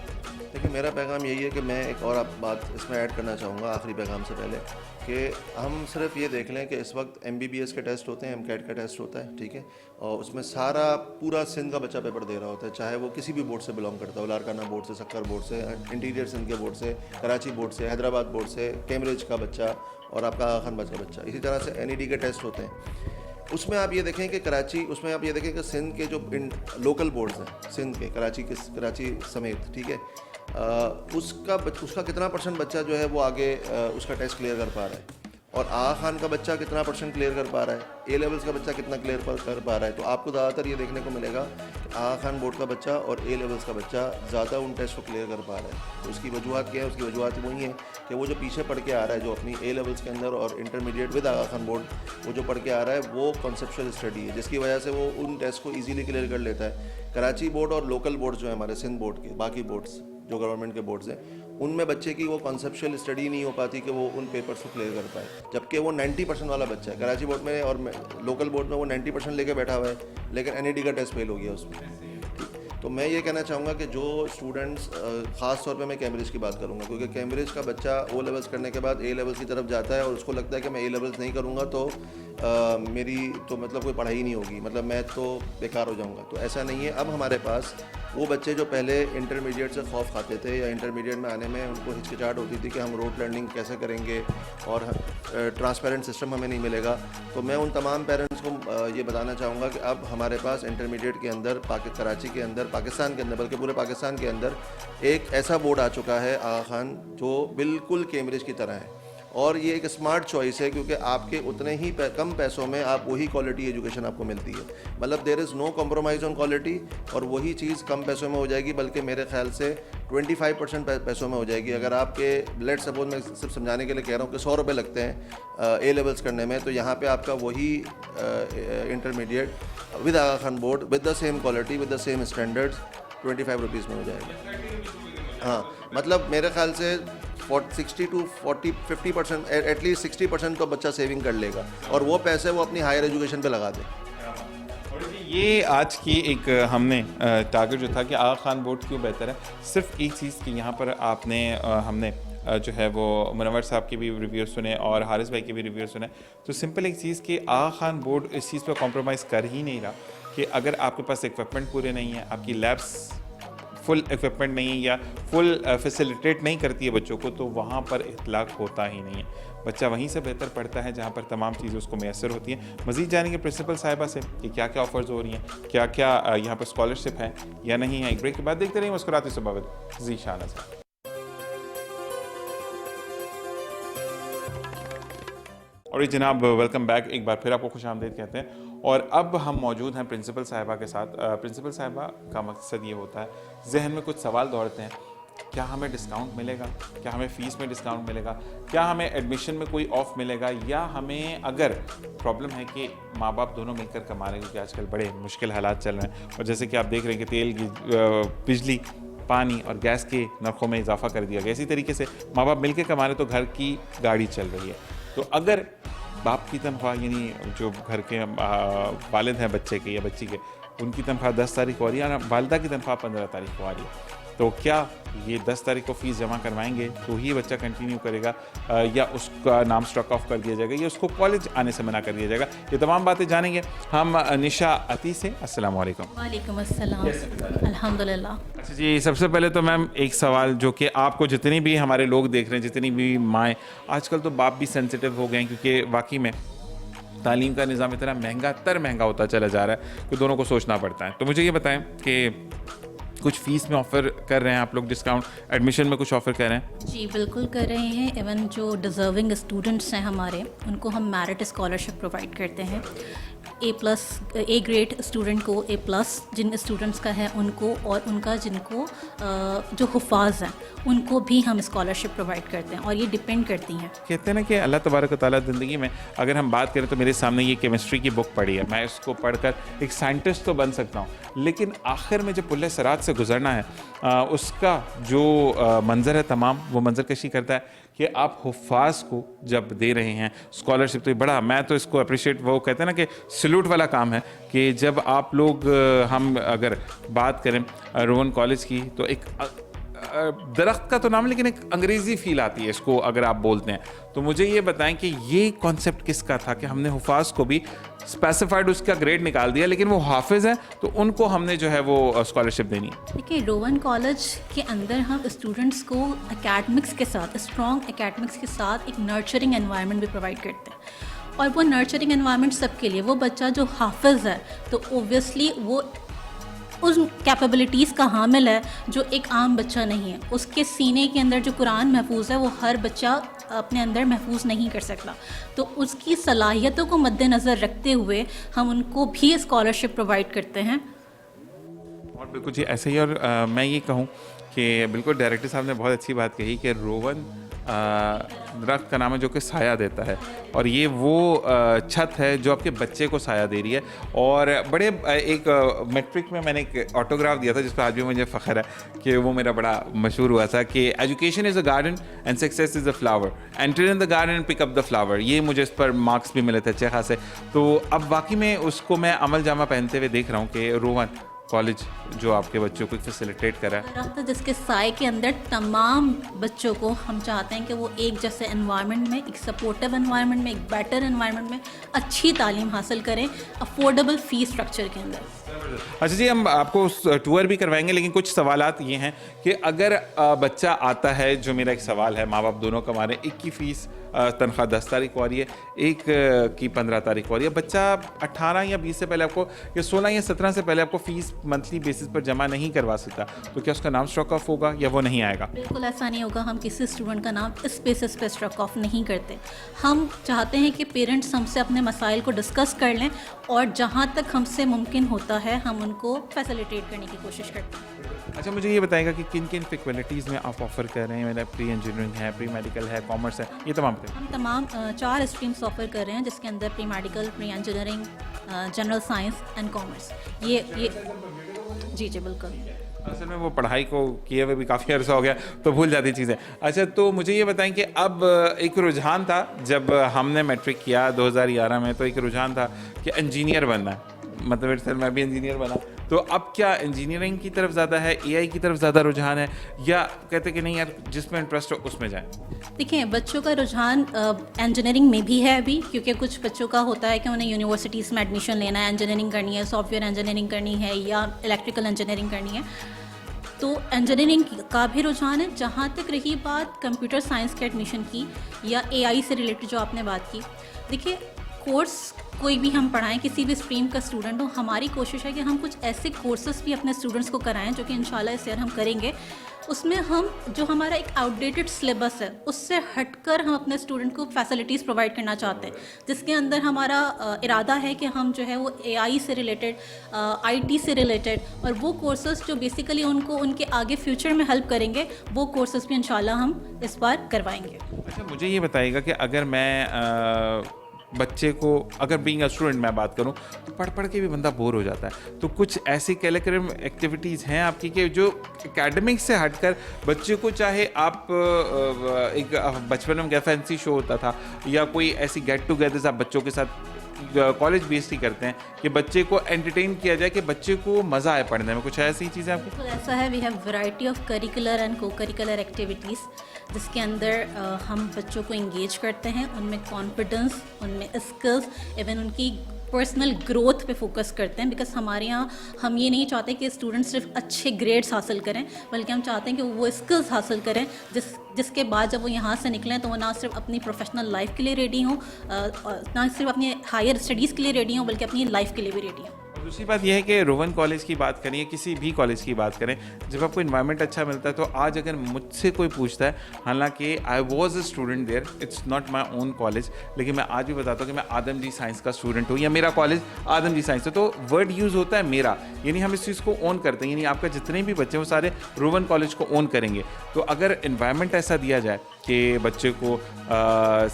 देखिए, मेरा पैगाम यही है कि मैं एक और बात इसमें ऐड करना चाहूँगा आखिरी पैगाम से पहले, कि हम सिर्फ ये देख लें कि इस वक्त MBBS के टेस्ट होते हैं, MCAT का टेस्ट होता है, ठीक है, और उसमें सारा पूरा सिंध का बच्चा पेपर दे रहा होता है, चाहे वो किसी भी बोर्ड से बिलोंग करता हो, लारकाना बोर्ड से, सक्कर बोर्ड से, इंटीरियर सिंध के बोर्ड से, कराची बोर्ड से, हैदराबाद बोर्ड से, कैम्ब्रिज का बच्चा और आपका आगा खान का बच्चा, इसी तरह से NED के टेस्ट होते हैं। उसमें आप ये देखें कि उसमें आप ये देखें कि सिंध के जो लोकल बोर्ड्स हैं सिंध के, कराची समेत, ठीक है, उसका कितना % बच्चा जो है वो आगे उसका टेस्ट क्लियर कर पा रहा है, और आगा खान का बच्चा कितना % क्लियर कर पा रहा है, ए लेवल्स का बच्चा कितना क्लियर कर पा रहा है। तो आपको ज़्यादातर ये देखने को मिलेगा कि आगा खान बोर्ड का बच्चा और ए लेवल्स का बच्चा ज़्यादा उन टेस्ट को क्लियर कर पा रहा है। तो उसकी वजूहत क्या है? उसकी वजूहत वही है कि वो जो पीछे पढ़ के आ रहा है, जो अपनी ए लेवल्स के अंदर और intermediate with Aga Khan board वो जो पढ़ के आ रहा है वो कॉन्सेप्चुअल स्टडी है, जिसकी वजह से वो उन टेस्ट को ईजिली क्लियर कर लेता है। कराची बोर्ड और लोकल बोर्ड जो है हमारे सिंध बोर्ड के, बाकी बोर्ड्स जो गवर्नमेंट के बोर्ड्स हैं, उनमें बच्चे की वो कॉन्सेप्चुअल स्टडी नहीं हो पाती कि वो उन पेपर्स को क्लियर कर पाए, जबकि वो 90% वाला बच्चा है कराची बोर्ड में और लोकल बोर्ड में वो 90% लेके बैठा हुआ है, लेकिन NED का टेस्ट फेल हो गया उसमें। तो मैं ये कहना चाहूँगा कि जो स्टूडेंट्स, ख़ास तौर पे मैं कैम्ब्रिज की बात करूँगा, क्योंकि कैम्ब्रिज का बच्चा O लेवल्स करने के बाद A लेवल्स की तरफ जाता है और उसको लगता है कि मैं A लेवल्स नहीं करूँगा तो मेरी तो मतलब कोई पढ़ाई नहीं होगी, मतलब मैं तो बेकार हो जाऊँगा। तो ऐसा नहीं है। अब हमारे पास वो बच्चे जो पहले इंटरमीडिएट से खौफ खाते थे या इंटरमीडिएट में आने में उनको हिचकिचाहट होती थी कि हम रोड लर्निंग कैसे करेंगे और ट्रांसपेरेंट सिस्टम हमें नहीं मिलेगा, तो मैं उन तमाम पेरेंट्स को ये बताना चाहूँगा कि अब हमारे पास इंटरमीडिएट के अंदर कराची के अंदर, पाकिस्तान के अंदर, बल्कि पूरे पाकिस्तान के अंदर एक ऐसा बोर्ड आ चुका है आगा खान जो बिल्कुल कैम्ब्रिज की तरह है, और ये एक स्मार्ट चॉइस है क्योंकि आपके उतने ही कम पैसों में आप वही क्वालिटी एजुकेशन आपको मिलती है। मतलब there is no compromise on quality, और वही चीज़ कम पैसों में हो जाएगी, बल्कि मेरे ख्याल से 25% पैसों में हो जाएगी। अगर आपके लेट सपोज मैं सिर्फ समझाने के लिए कह रहा हूँ कि 100 रुपये लगते हैं A लेवल्स करने में, तो यहाँ पे आपका वही intermediate with Aga Khan board with the same quality with the same standards 25 rupees में हो जाएगा। हाँ, मतलब मेरे ख्याल से 60 to 50% एटलीस्ट 60% तो बच्चा सेविंग कर लेगा और वो पैसे वो अपनी हायर एजुकेशन पे लगा दे।
ये आज की एक हमने टारगेट जो था कि आगा खान बोर्ड क्यों बेहतर है, सिर्फ एक चीज़ कि यहाँ पर आपने हमने जो है वो मुनव्वर साहब के भी रिव्यू सुने और हारिस भाई के भी रिव्यू सुने। तो सिंपल एक चीज़ कि आगा खान बोर्ड इस चीज़ पर कॉम्प्रोमाइज़ कर ही नहीं रहा कि अगर आपके पास इक्विपमेंट पूरे नहीं है, आपकी लैब्स फुल इक्विपमेंट नहीं है या फुल फैसिलिटेट नहीं करती है बच्चों को, तो वहाँ पर इतलाक़ होता ही नहीं है। बच्चा वहीं से बेहतर पढ़ता है जहाँ पर तमाम चीज़ें उसको मैसर होती हैं। मज़ीद जानेंगे प्रिंसिपल साहिबा से कि क्या क्या ऑफ़र्स हो रही हैं, क्या क्या यहाँ पर स्कॉलरशिप है या नहीं है। एक ब्रेक के बाद देखते रहिए मुस्कुराते सुबह जी शाना से। और ये जनाब वेलकम बैक, एक बार फिर आपको खुशामदीद कहते हैं। और अब हम मौजूद हैं प्रिंसिपल साहिबा के साथ। प्रिंसिपल साहिबा का मकसद ये होता है, जहन में कुछ सवाल दौड़ते हैं, क्या हमें डिस्काउंट मिलेगा, क्या हमें फ़ीस में डिस्काउंट मिलेगा, क्या हमें एडमिशन में कोई ऑफ मिलेगा, या हमें अगर प्रॉब्लम है कि माँ बाप दोनों मिलकर कमा रहे हैं क्योंकि आजकल बड़े मुश्किल हालात चल रहे हैं और जैसे कि आप देख रहे हैं कि तेल की बिजली पानी और गैस के नरखों में इजाफा कर दिया गया, इसी तरीके से माँ बाप मिलकर कमा रहे तो घर की गाड़ी चल रही है। तो अगर बाप की तनख्वाह यानी जो घर के वालिद हैं बच्चे के या बच्ची के, उनकी तनख्वाह 10 तारीख को आ रही है, वालिदा की तनख्वाह 15 तारीख को आ रही है, तो क्या ये 10 तारीख को फ़ीस जमा करवाएंगे तो ही बच्चा कंटिन्यू करेगा या उसका नाम स्ट्रक ऑफ कर दिया जाएगा या उसको कॉलेज आने से मना कर दिया जाएगा? ये तमाम बातें जानेंगे हम निशा अती से। अस्सलाम वालेकुम।
वालेकुम अस्सलाम। अल्हम्दुलिल्लाह।
अच्छा जी, सबसे पहले तो मैम एक सवाल जो कि आपको जितनी भी हमारे लोग देख रहे हैं, जितनी भी माएँ, आजकल तो बाप भी सेंसिटिव हो गए हैं क्योंकि वाकई में तालीम का निज़ाम इतना महंगा होता चला जा रहा है कि दोनों को सोचना पड़ता है। तो मुझे ये बताएं कि कुछ फ़ीस में ऑफ़र कर रहे हैं आप लोग, डिस्काउंट एडमिशन में कुछ ऑफ़र कर रहे हैं?
जी बिल्कुल कर रहे हैं। इवन जो डिज़र्विंग स्टूडेंट्स हैं हमारे, उनको हम मेरिट स्कॉलरशिप प्रोवाइड करते हैं। ए ग्रेड स्टूडेंट को A+, जिन स्टूडेंट्स का है उनको, और उनका जिनको जो हुफ़ाज़ हैं उनको भी हम स्कॉलरशिप प्रोवाइड करते हैं और ये डिपेंड करती हैं।
कहते हैं ना कि अल्लाह तबारक व तआला ज़िंदगी में अगर हम बात करें तो मेरे सामने ये केमिस्ट्री की बुक पड़ी है, मैं इसको पढ़कर एक साइंटिस्ट तो बन सकता हूँ, लेकिन आखिर में जब पुल्ले सरात से गुजरना है उसका जो मंज़र है तमाम, वो मंज़र कशी करता है कि आप हुफ़ाज़ को जब दे रहे हैं स्कॉलरशिप, तो बड़ा, मैं तो इसको अप्रिशिएट, वो कहते हैं ना कि सैल्यूट वाला काम है कि जब आप लोग, हम अगर बात करें रोवन कॉलेज की, तो एक दरख्त का तो नाम, लेकिन एक अंग्रेज़ी फ़ील आती है इसको अगर आप बोलते हैं। तो मुझे ये बताएं कि ये कॉन्सेप्ट किसका था कि हमने हुफ़ाज़ को भी स्पेसिफाइड उसका ग्रेड निकाल दिया, लेकिन वो हाफिज़ हैं तो उनको हमने जो है वो स्कॉलरशिप देनी है?
देखिए, रोवन कॉलेज के अंदर हम स्टूडेंट्स को एकेडमिक्स के साथ, स्ट्रॉन्ग एकेडमिक्स के साथ एक नर्चरिंग एनवायरनमेंट भी प्रोवाइड करते हैं। और वो नर्चरिंग एनवायरनमेंट सबके लिए, वो बच्चा जो हाफिज़ है तो ओब्वियसली वो उस कैपेबिलिटीज़ का हामिल है जो एक आम बच्चा नहीं है। उसके सीने के अंदर जो कुरान महफूज है वो हर बच्चा अपने अंदर महफूज नहीं कर सकता, तो उसकी सलाहियतों को मद्देनज़र रखते हुए हम उनको भी स्कॉलरशिप प्रोवाइड करते हैं।
और बिल्कुल जी ऐसे ही। और मैं ये कहूँ कि बिल्कुल डायरेक्टर साहब ने बहुत अच्छी बात कही कि रोवन दरख्त का नाम है जो कि साया देता है, और ये वो छत है जो आपके बच्चे को साया दे रही है। और बड़े एक मैट्रिक में मैंने एक ऑटोग्राफ दिया था जिस पर आज भी मुझे फ़ख्र है कि वो मेरा बड़ा मशहूर हुआ था कि education is a garden and success is a flower, enter in the garden and pick up the flower. ये मुझे इस पर मार्क्स भी मिले थे अच्छे खासे। तो अब वाकई में उसको मैं अमल जामा पहनते हुए देख रहा हूँ कि रोवन कॉलेज जो आपके बच्चों को फैसिलिटेट करा है,
तो जिसके साए के अंदर तमाम बच्चों को हम चाहते हैं कि वो एक जैसे एनवायरनमेंट में, एक सपोर्टिव एनवायरनमेंट में, एक बेटर एनवायरनमेंट में अच्छी तालीम हासिल करें, अफोर्डेबल फ़ीस स्ट्रक्चर के अंदर।
अच्छा जी, हम आपको टूर भी करवाएंगे, लेकिन कुछ सवालात ये हैं कि अगर बच्चा आता है, जो मेरा एक सवाल है, माँ बाप दोनों कमा रहे हैं, एक की फ़ीस तनख्वाह 10 तारीख को आ रही है, एक की 15 तारीख को आ रही है, बच्चा 18 या 20 से पहले आपको, या 16 या 17 से पहले आपको फ़ीस मंथली बेसिस पर जमा नहीं करवा सकता, तो क्या उसका नाम स्ट्रक ऑफ होगा या वो नहीं आएगा?
बिल्कुल ऐसा नहीं होगा। हम किसी स्टूडेंट का नाम इस बेसिस पे स्ट्रक ऑफ नहीं करते। हम चाहते हैं कि पेरेंट्स हमसे अपने मसाइल को डिस्कस कर लें और जहाँ तक हमसे मुमकिन होता है हम उनको फैसिलिटेट करने की कोशिश करते हैं।
अच्छा, मुझे ये बताएगा कि किन किन फैकल्टीज़ में आप ऑफ़र कर रहे हैं? मेरा प्री इंजीनियरिंग है, प्री मेडिकल है, कॉमर्स है, ये तमाम पे
हम तमाम 4 स्ट्रीम्स ऑफ़र कर रहे हैं, जिसके अंदर pre medical, pre engineering, general science and commerce. ये जी जी बिल्कुल।
असल में वो पढ़ाई को किए हुए भी काफ़ी अर्सा हो गया तो भूल जाती चीज़ें। अच्छा, तो मुझे ये बताएं कि अब एक रुझान था जब हमने मैट्रिक किया 2011 में, तो एक रुझान था कि इंजीनियर बनना है, मतलब सर मैं भी इंजीनियर बना। तो अब क्या इंजीनियरिंग की तरफ ज़्यादा है, एआई की तरफ ज़्यादा रुझान है, या कहते कि नहीं यार जिसमें इंटरेस्ट हो उसमें जाएं?
देखिए, बच्चों का रुझान इंजीनियरिंग में भी है अभी, क्योंकि कुछ बच्चों का होता है कि उन्हें यूनिवर्सिटीज़ में एडमिशन लेना है, इंजीनियरिंग करनी है, सॉफ्टवेयर इंजीनियरिंग करनी है या इलेक्ट्रिकल इंजीनियरिंग करनी है, तो इंजीनियरिंग का भी रुझान है। जहाँ तक रही बात कंप्यूटर साइंस के एडमिशन की या एआई से रिलेटेड जो आपने बात की, देखिए कोर्स कोई भी हम पढ़ाएं, किसी भी स्ट्रीम का स्टूडेंट हो, हमारी कोशिश है कि हम कुछ ऐसे कोर्सेज भी अपने स्टूडेंट्स को कराएं जो कि इंशाल्लाह इस ईयर हम करेंगे। उसमें हम जो हमारा एक आउटडेटेड सिलेबस है उससे हटकर हम अपने स्टूडेंट को फैसिलिटीज़ प्रोवाइड करना चाहते हैं, जिसके अंदर हमारा इरादा है कि हम जो है वो एआई से रिलेटेड, आईटी से रिलेटेड, और वो कोर्सेज जो बेसिकली उनको उनके आगे फ्यूचर में हेल्प करेंगे, वो कोर्सेज भी इंशाल्लाह हम इस बार करवाएंगे।
अच्छा, मुझे ये बताइएगा कि अगर मैं बच्चे को, अगर बीइंग अ स्टूडेंट मैं बात करूं, तो पढ़ पढ़ के भी बंदा बोर हो जाता है, तो कुछ ऐसी करिकुलम एक्टिविटीज़ हैं आपकी कि जो एकेडमिक से हटकर बच्चे को, चाहे आप एक बचपन में क्या फैंसी शो होता था या कोई ऐसी गेट टुगेदर्स आप बच्चों के साथ कॉलेज बेस्ड करते हैं कि बच्चे को एंटरटेन किया जाए, कि बच्चे को मज़ा आए पढ़ने में, कुछ ऐसी चीज़ें आपकी?
तो ऐसा है, we have variety of curricular and co curricular activities, जिसके अंदर हम बच्चों को इंगेज करते हैं, उनमें कॉन्फिडेंस, उनमें स्किल्स, इवन उनकी पर्सनल ग्रोथ पे फोकस करते हैं। बिकॉज हमारे यहाँ हम ये नहीं चाहते कि स्टूडेंट्स सिर्फ अच्छे ग्रेड्स हासिल करें, बल्कि हम चाहते हैं कि वो स्किल्स हासिल करें जिसके बाद जब वो यहाँ से निकलें तो वो ना सिर्फ अपनी प्रोफेशनल लाइफ के लिए रेडी हों, ना सिर्फ अपनी हायर स्टडीज़ के लिए रेडी हों, बल्कि अपनी लाइफ के लिए भी रेडी हों।
दूसरी बात यह है कि रोवन कॉलेज की बात करें या किसी भी कॉलेज की बात करें, जब आपको इन्वायरमेंट अच्छा मिलता है, तो आज अगर मुझसे कोई पूछता है, हालांकि I was a student there, it's not my own college, लेकिन मैं आज भी बताता हूँ कि मैं आदम जी साइंस का स्टूडेंट हूँ या मेरा कॉलेज आदम जी साइंस है, तो वर्ड यूज़ होता है मेरा, यानी हम इस चीज़ को ओन करते हैं, यानी आपका जितने भी बच्चे हैं वो सारे रोवन कॉलेज को ओन करेंगे। तो अगर इन्वायरमेंट ऐसा दिया जाए कि बच्चे को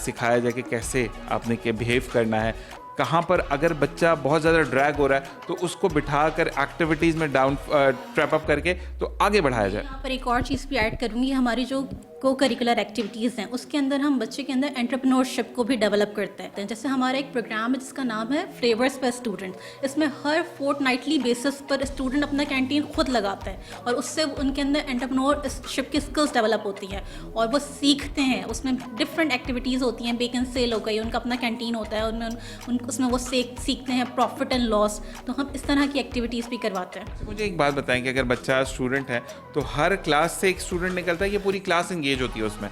सिखाया जाए कि कैसे आपने के बिहेव करना है, कहाँ पर अगर बच्चा बहुत ज़्यादा ड्रैग हो रहा है तो उसको बिठाकर एक्टिविटीज़ में डाउन ट्रैप अप करके तो आगे बढ़ाया जाए।
यहाँ पर एक और चीज़ भी ऐड करूँगी, हमारी जो को करिकुलर एक्टिविटीज़ हैं उसके अंदर हम बच्चे के अंदर एंटरप्रेन्योरशिप को भी डेवलप करते हैं। जैसे हमारा एक प्रोग्राम है जिसका नाम है फ्लेवर्स पर स्टूडेंट, इसमें हर फोर्टनाइटली बेसिस पर स्टूडेंट अपना कैंटीन खुद लगाते हैं और उससे उनके अंदर एंटरप्रेन्योरशिप की स्किल्स डेवलप होती हैं और वो सीखते हैं। उसमें डिफरेंट एक्टिविटीज़ होती हैं, बेक एंड सेल हो गई, उनका अपना कैंटीन होता है, उनमें उसमें वो सीखते हैं प्रॉफिट एंड लॉस, तो हम इस तरह की एक्टिविटीज़ भी करवाते हैं।
मुझे एक बात बताएं कि अगर बच्चा स्टूडेंट है तो हर क्लास से एक स्टूडेंट निकलता है, ये पूरी क्लास एंगेज होती है उसमें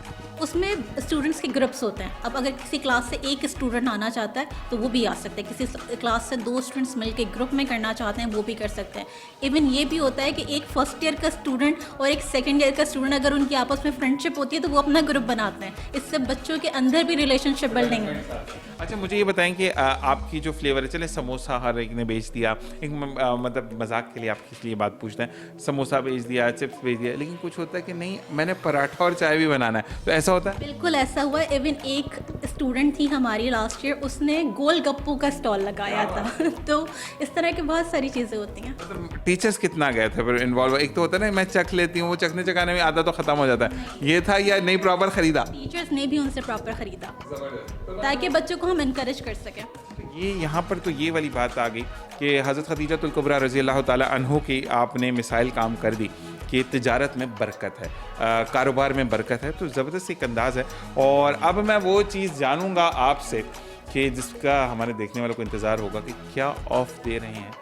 स्टूडेंट्स के ग्रुप्स होते हैं। अब अगर किसी क्लास से एक स्टूडेंट आना चाहता है तो वो भी आ सकते हैं, किसी क्लास से 2 स्टूडेंट्स मिलकर ग्रुप में करना चाहते हैं वो भी कर सकते हैं। इवन ये भी होता है कि एक फर्स्ट ईयर का स्टूडेंट और एक सेकंड ईयर का स्टूडेंट अगर उनकी आपस में फ्रेंडशिप होती है तो वो अपना ग्रुप बनाते हैं, इससे बच्चों के अंदर भी रिलेशनशिप बिल्डिंग है।
अच्छा, मुझे ये बताएं कि आपकी जो फ्लेवर है, चले समोसा हर एक ने बेच दिया, एक मतलब मजाक के लिए आपकी इसलिए बात पूछते हैं, समोसा बेच दिया, चिप्स बेच दिया, लेकिन कुछ होता है कि नहीं मैंने पराठा और चाय भी बनाना है, तो ऐसा होता है?
बिल्कुल ऐसा हुआ। इवन एक स्टूडेंट थी हमारी लास्ट ईयर, उसने गोलगप्पों का स्टॉल लगाया था तो इस तरह की बहुत सारी चीज़ें होती हैं।
मतलब टीचर्स कितना गए थे फिर इन्वॉल्व? एक तो होता है ना मैं चख लेती हूँ, वो चखने चखाने में आधा तो ख़त्म हो जाता है, ये था या नहीं प्रॉपर ख़रीदा?
टीचर्स ने भी उनसे प्रॉपर ख़रीदा ताकि बच्चों को हम इनकरेज कर सकें।
ये यहाँ पर तो ये वाली बात आ गई कि हज़रत खदीजतुल कुबरा रज़ी अल्लाह ताला अन्हु की आपने मिसाइल काम कर दी कि तिजारत में बरकत है, कारोबार में बरकत है, तो ज़बरदस्त एक अंदाज़ है। और अब मैं वो चीज़ जानूँगा आपसे कि जिसका हमारे देखने वालों को इंतज़ार होगा कि क्या ऑफ़ दे रहे हैं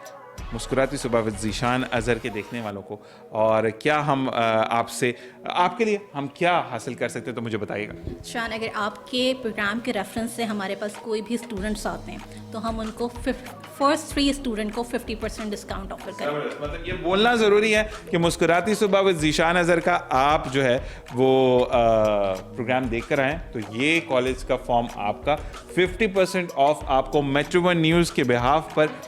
मुस्कुराती सुबह विद ज़ीशान अज़हर के देखने वालों को, और क्या हम आपसे आपके लिए हम क्या हासिल कर सकते हैं, तो मुझे बताइएगा।
शान, अगर आपके प्रोग्राम के रेफरेंस से हमारे पास कोई भी स्टूडेंट्स आते हैं तो हम उनको फर्स्ट 3 स्टूडेंट को 50% डिस्काउंट ऑफर करें।
मतलब ये बोलना ज़रूरी है कि मुस्कुराती सुबह विद ज़ीशान अज़हर का आप जो है वो प्रोग्राम देख कर आएँ तो ये कॉलेज का फॉर्म आपका 50% ऑफ आपको मेट्रो वन न्यूज़ के बिहाफ पर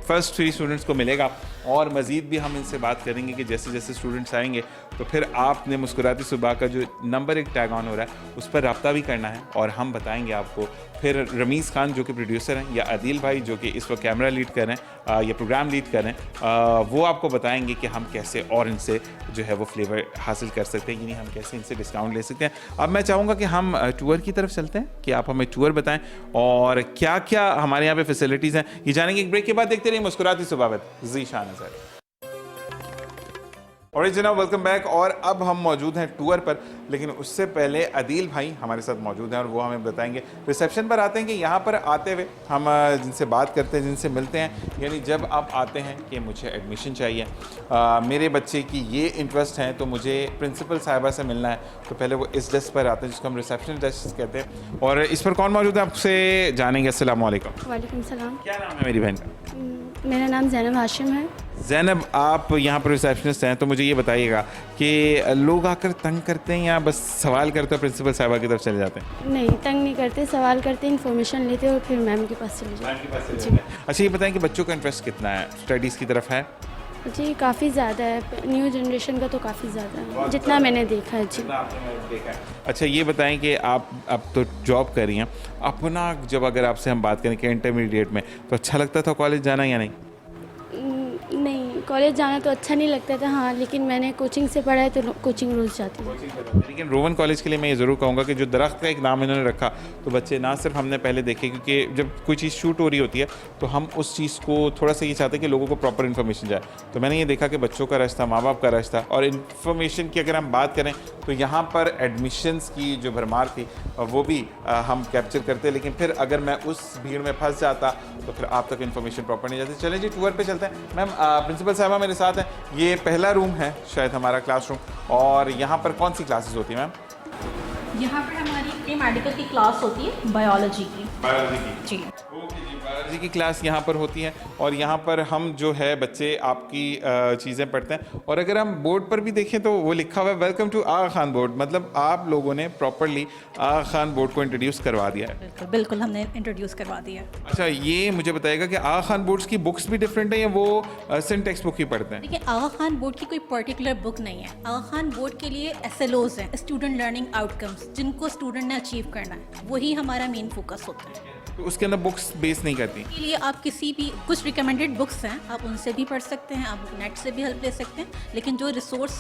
फर्स्ट 3 स्टूडेंट्स को मिलेगा। और मज़ीद भी हम इनसे बात करेंगे कि जैसे जैसे स्टूडेंट्स आएंगे तो फिर आपने मुस्कुराती सुबह का जो नंबर 1 टैग ऑन हो रहा है उस पर रब्ता भी करना है और हम बताएंगे आपको। फिर रमीज़ खान जो कि प्रोड्यूसर हैं या आदिल भाई जो कि इस वक्त कैमरा लीड कर रहे हैं या प्रोग्राम लीड कर रहे हैं, वो आपको बताएंगे कि हम कैसे और इनसे जो है वो फ्लेवर हासिल कर सकते हैं, यानी हम कैसे इनसे डिस्काउंट ले सकते हैं। अब मैं चाहूँगा कि हम टूर की तरफ चलते हैं कि आप हमें टूर बताएं और क्या क्या हमारे यहाँ पे फैसिलिटीज़ हैं, ये जानेंगे एक ब्रेक के बाद। देखते रहिए मुस्कुराती सुबह विद ज़ीशान अज़हर। और जनाब वेलकम बैक। और अब हम मौजूद हैं टूर पर, लेकिन उससे पहले अदील भाई हमारे साथ मौजूद हैं और वो हमें बताएंगे। रिसेप्शन पर आते हैं कि यहाँ पर आते हुए हम जिनसे बात करते हैं, जिनसे मिलते हैं, यानी जब आप आते हैं कि मुझे एडमिशन चाहिए, मेरे बच्चे की ये इंटरेस्ट हैं तो मुझे प्रिंसिपल साहिबा से मिलना है, तो पहले वो इस डेस्क पर आते हैं जिसको हम रिसेप्शन डेस्क कहते हैं। और इस पर कौन मौजूद है आपसे जानेंगे। अस्सलाम वालेकुम।
वालेकुम सलाम।
क्या नाम है मेरी बहन का?
मेरा नाम ज़ैनब हाशिम है।
ज़ैनब, आप यहाँ पर रिसेप्शनिस्ट हैं, तो मुझे ये बताइएगा कि लोग आकर तंग करते हैं या बस सवाल करते हैं प्रिंसिपल साहिबा की तरफ चले जाते हैं?
नहीं, तंग नहीं करते, सवाल करते, इन्फॉर्मेशन लेते और फिर मैम के पास चले जाते हैं।
अच्छा, ये बताएं कि बच्चों का इंटरेस्ट कितना है स्टडीज़ की तरफ है?
जी काफ़ी ज़्यादा है, न्यू जनरेशन का तो काफ़ी ज़्यादा है जितना मैंने देखा है। जी
देखा है। अच्छा, ये बताएं कि आप अब तो जॉब कर रही हैं, अपना जब अगर आपसे हम बात करें कि इंटरमीडिएट में तो अच्छा लगता था कॉलेज जाना या नहीं?
नहीं, कॉलेज जाना तो अच्छा नहीं लगता था, हाँ, लेकिन मैंने कोचिंग से पढ़ा है तो कोचिंग रोज़ जाती हूँ।
लेकिन रोवन कॉलेज के लिए मैं ये ज़रूर कहूँगा कि जो दरख्त का एक नाम इन्होंने रखा, तो बच्चे ना सिर्फ हमने पहले देखे, क्योंकि जब कोई चीज़ शूट हो रही होती है तो हम उस चीज़ को थोड़ा सा ये चाहते हैं कि लोगों को प्रॉपर इन्फॉर्मेशन जाए, तो मैंने ये देखा कि बच्चों का रश था, माँ बाप का रश था। और इन्फॉर्मेशन की अगर हम बात करें तो यहाँ पर एडमिशन्स की जो भरमार थी वो भी हम कैप्चर करते, लेकिन फिर अगर मैं उस भीड़ में फंस जाता तो फिर आप तक इन्फॉर्मेशन प्रॉपर नहीं जाती। चलें जी, टूर पे चलते हैं। मैम, प्रिंसिपल साहबा मेरे साथ हैं, ये पहला रूम है शायद हमारा क्लासरूम, और यहाँ पर कौन सी क्लासेस होती हैं मैम?
यहाँ पर हमारी प्री मेडिकल की क्लास होती है बायोलॉजी की। जी
बायोलॉजी की क्लास यहाँ पर होती है, और यहाँ पर हम जो है बच्चे आपकी चीज़ें पढ़ते हैं। और अगर हम बोर्ड पर भी देखें तो वो लिखा हुआ है welcome to Aga Khan board, मतलब आप लोगों ने प्रॉपरली आगा खान बोर्ड को इंट्रोड्यूस करवा दिया है।
बिल्कुल बिल्कुल, हमने इंट्रोड्यूस करवा दिया है।
अच्छा, ये मुझे बताइएगा कि आगा खान बोर्ड्स की बुक्स भी डिफरेंट है या वो सिर्फ टेक्स्ट बुक ही पढ़ते हैं?
देखिए, आगा खान बोर्ड की कोई पर्टिकुलर बुक नहीं है। आगा खान बोर्ड के लिए SLOs हैं, स्टूडेंट लर्निंग आउटकम्स, जिनको स्टूडेंट ने अचीव करना है, वही हमारा मेन फोकस होता है।
तो उसके अंदर बुक्स बेस नहीं करती?
के लिए आप किसी भी कुछ रिकमेंडेड बुक्स हैं, आप उनसे भी पढ़ सकते हैं, आप नेट से भी हेल्प ले सकते हैं, लेकिन जो रिसोर्स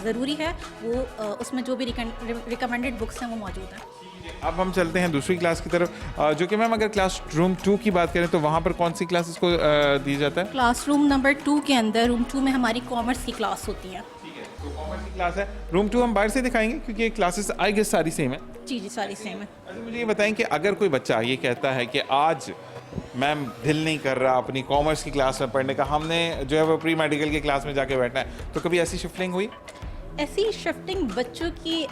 ज़रूरी है वो उसमें जो भी रिकमेंडेड बुक्स हैं वो मौजूद हैं।
अब हम चलते हैं दूसरी क्लास की तरफ, जो कि मैम अगर क्लास रूम 2 की बात करें तो वहाँ पर कौन सी क्लासेस को दी जाता है?
क्लासरूम नंबर 2 के अंदर रूम 2 में हमारी कॉमर्स की क्लास होती है।
ठीक है, तो कॉमर्स की क्लास है। रूम 2 हम बाहर से दिखाएंगे क्योंकि क्लासेस आई गेस सारी सेम है।
जी जी, सारी सेम है।
अच्छा, मुझे ये बताएं कि अगर कोई बच्चा ये कहता है कि आज मैम दिल नहीं कर रहा अपनी कॉमर्स की क्लास में पढ़ने का, हमने जो है वो प्री मेडिकल की क्लास में जाके बैठना है, तो कभी ऐसी शिफ्टिंग हुई?
ऐसी शिफ्टिंग बच्चों की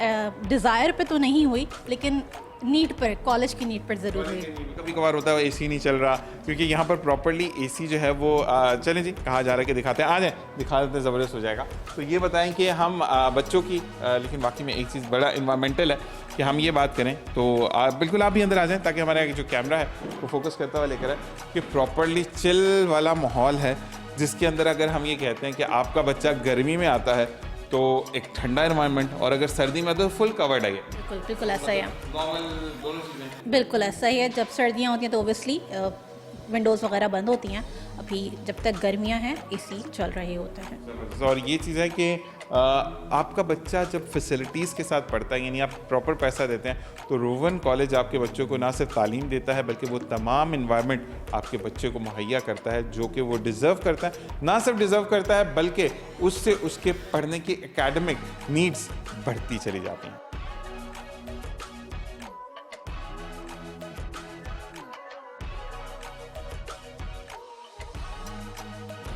डिज़ायर पे तो नहीं हुई, लेकिन नीड पर, कॉलेज की नीड पर ज़रूर हुई।
कभी कभार होता है एसी नहीं चल रहा, क्योंकि यहाँ पर प्रॉपरली एसी जो है वो चलें जी, कहा जा रहा है कि दिखाते हैं, आ जाए दिखा देते हैं, ज़बरदस्त हो जाएगा। तो ये बताएं कि हम बच्चों की लेकिन बाकी में एक चीज़ बड़ा इन्वायरमेंटल है कि हम ये बात करें तो बिल्कुल आप भी अंदर आ जाएं, ताकि हमारे जो कैमरा है वो फोकस करता हुआ लेकर आए कि प्रॉपरली चिल वाला माहौल है, जिसके अंदर अगर हम ये कहते हैं कि आपका बच्चा गर्मी में आता है तो एक ठंडा एनवायरनमेंट, और अगर सर्दी में तो फुल कवर्ड है।
बिल्कुल बिल्कुल ऐसा ही है।
नॉर्मल दोनों चीज़ें
बिल्कुल ऐसा ही है। जब सर्दियाँ होती हैं तो ओबियसली विंडोज़ वगैरह बंद होती हैं, अभी जब तक गर्मियाँ हैं एसी चल रहे होते हैं।
और ये चीज़ है कि आपका बच्चा जब फैसिलिटीज़ के साथ पढ़ता है, यानी आप प्रॉपर पैसा देते हैं, तो रोवन कॉलेज आपके बच्चों को ना सिर्फ तालीम देता है बल्कि वो तमाम इन्वायरमेंट आपके बच्चे को मुहैया करता है जो कि वो डिज़र्व करता है। ना सिर्फ डिज़र्व करता है बल्कि उससे उसके पढ़ने की एकेडमिक नीड्स बढ़ती चली जाती हैं।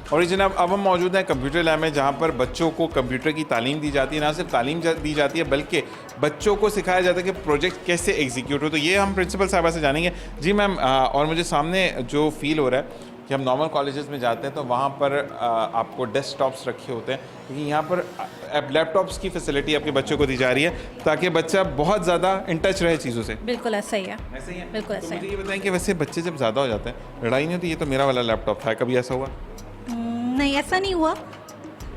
और जनाब, अब हम मौजूद हैं कंप्यूटर लैब में, जहाँ पर बच्चों को कंप्यूटर की तालीम दी जाती है। ना सिर्फ तालीम दी जाती है बल्कि बच्चों को सिखाया जाता है कि प्रोजेक्ट कैसे एग्जीक्यूट हो। तो ये हम प्रिंसिपल साहबा से जानेंगे। जी मैम, और मुझे सामने जो फील हो रहा है कि हम नॉर्मल कॉलेजेस में जाते हैं तो वहाँ पर आपको डेस्कटॉप्स रखे होते हैं, लेकिन यहाँ पर अब लैपटॉप्स की फैसिलिटी आपके बच्चों को दी जा रही है ताकि बच्चा बहुत ज़्यादा इन टच रहे चीज़ों से।
बिल्कुल ऐसा ही है।
ऐसे ही है?
बिल्कुल ऐसा
तो
ही
मुझे ये बताएं कि वैसे बच्चे जब ज़्यादा हो जाते हैं, लड़ाई नहीं होती, ये तो मेरा वाला लैपटॉप था, कभी ऐसा हुआ?
नहीं, ऐसा नहीं हुआ।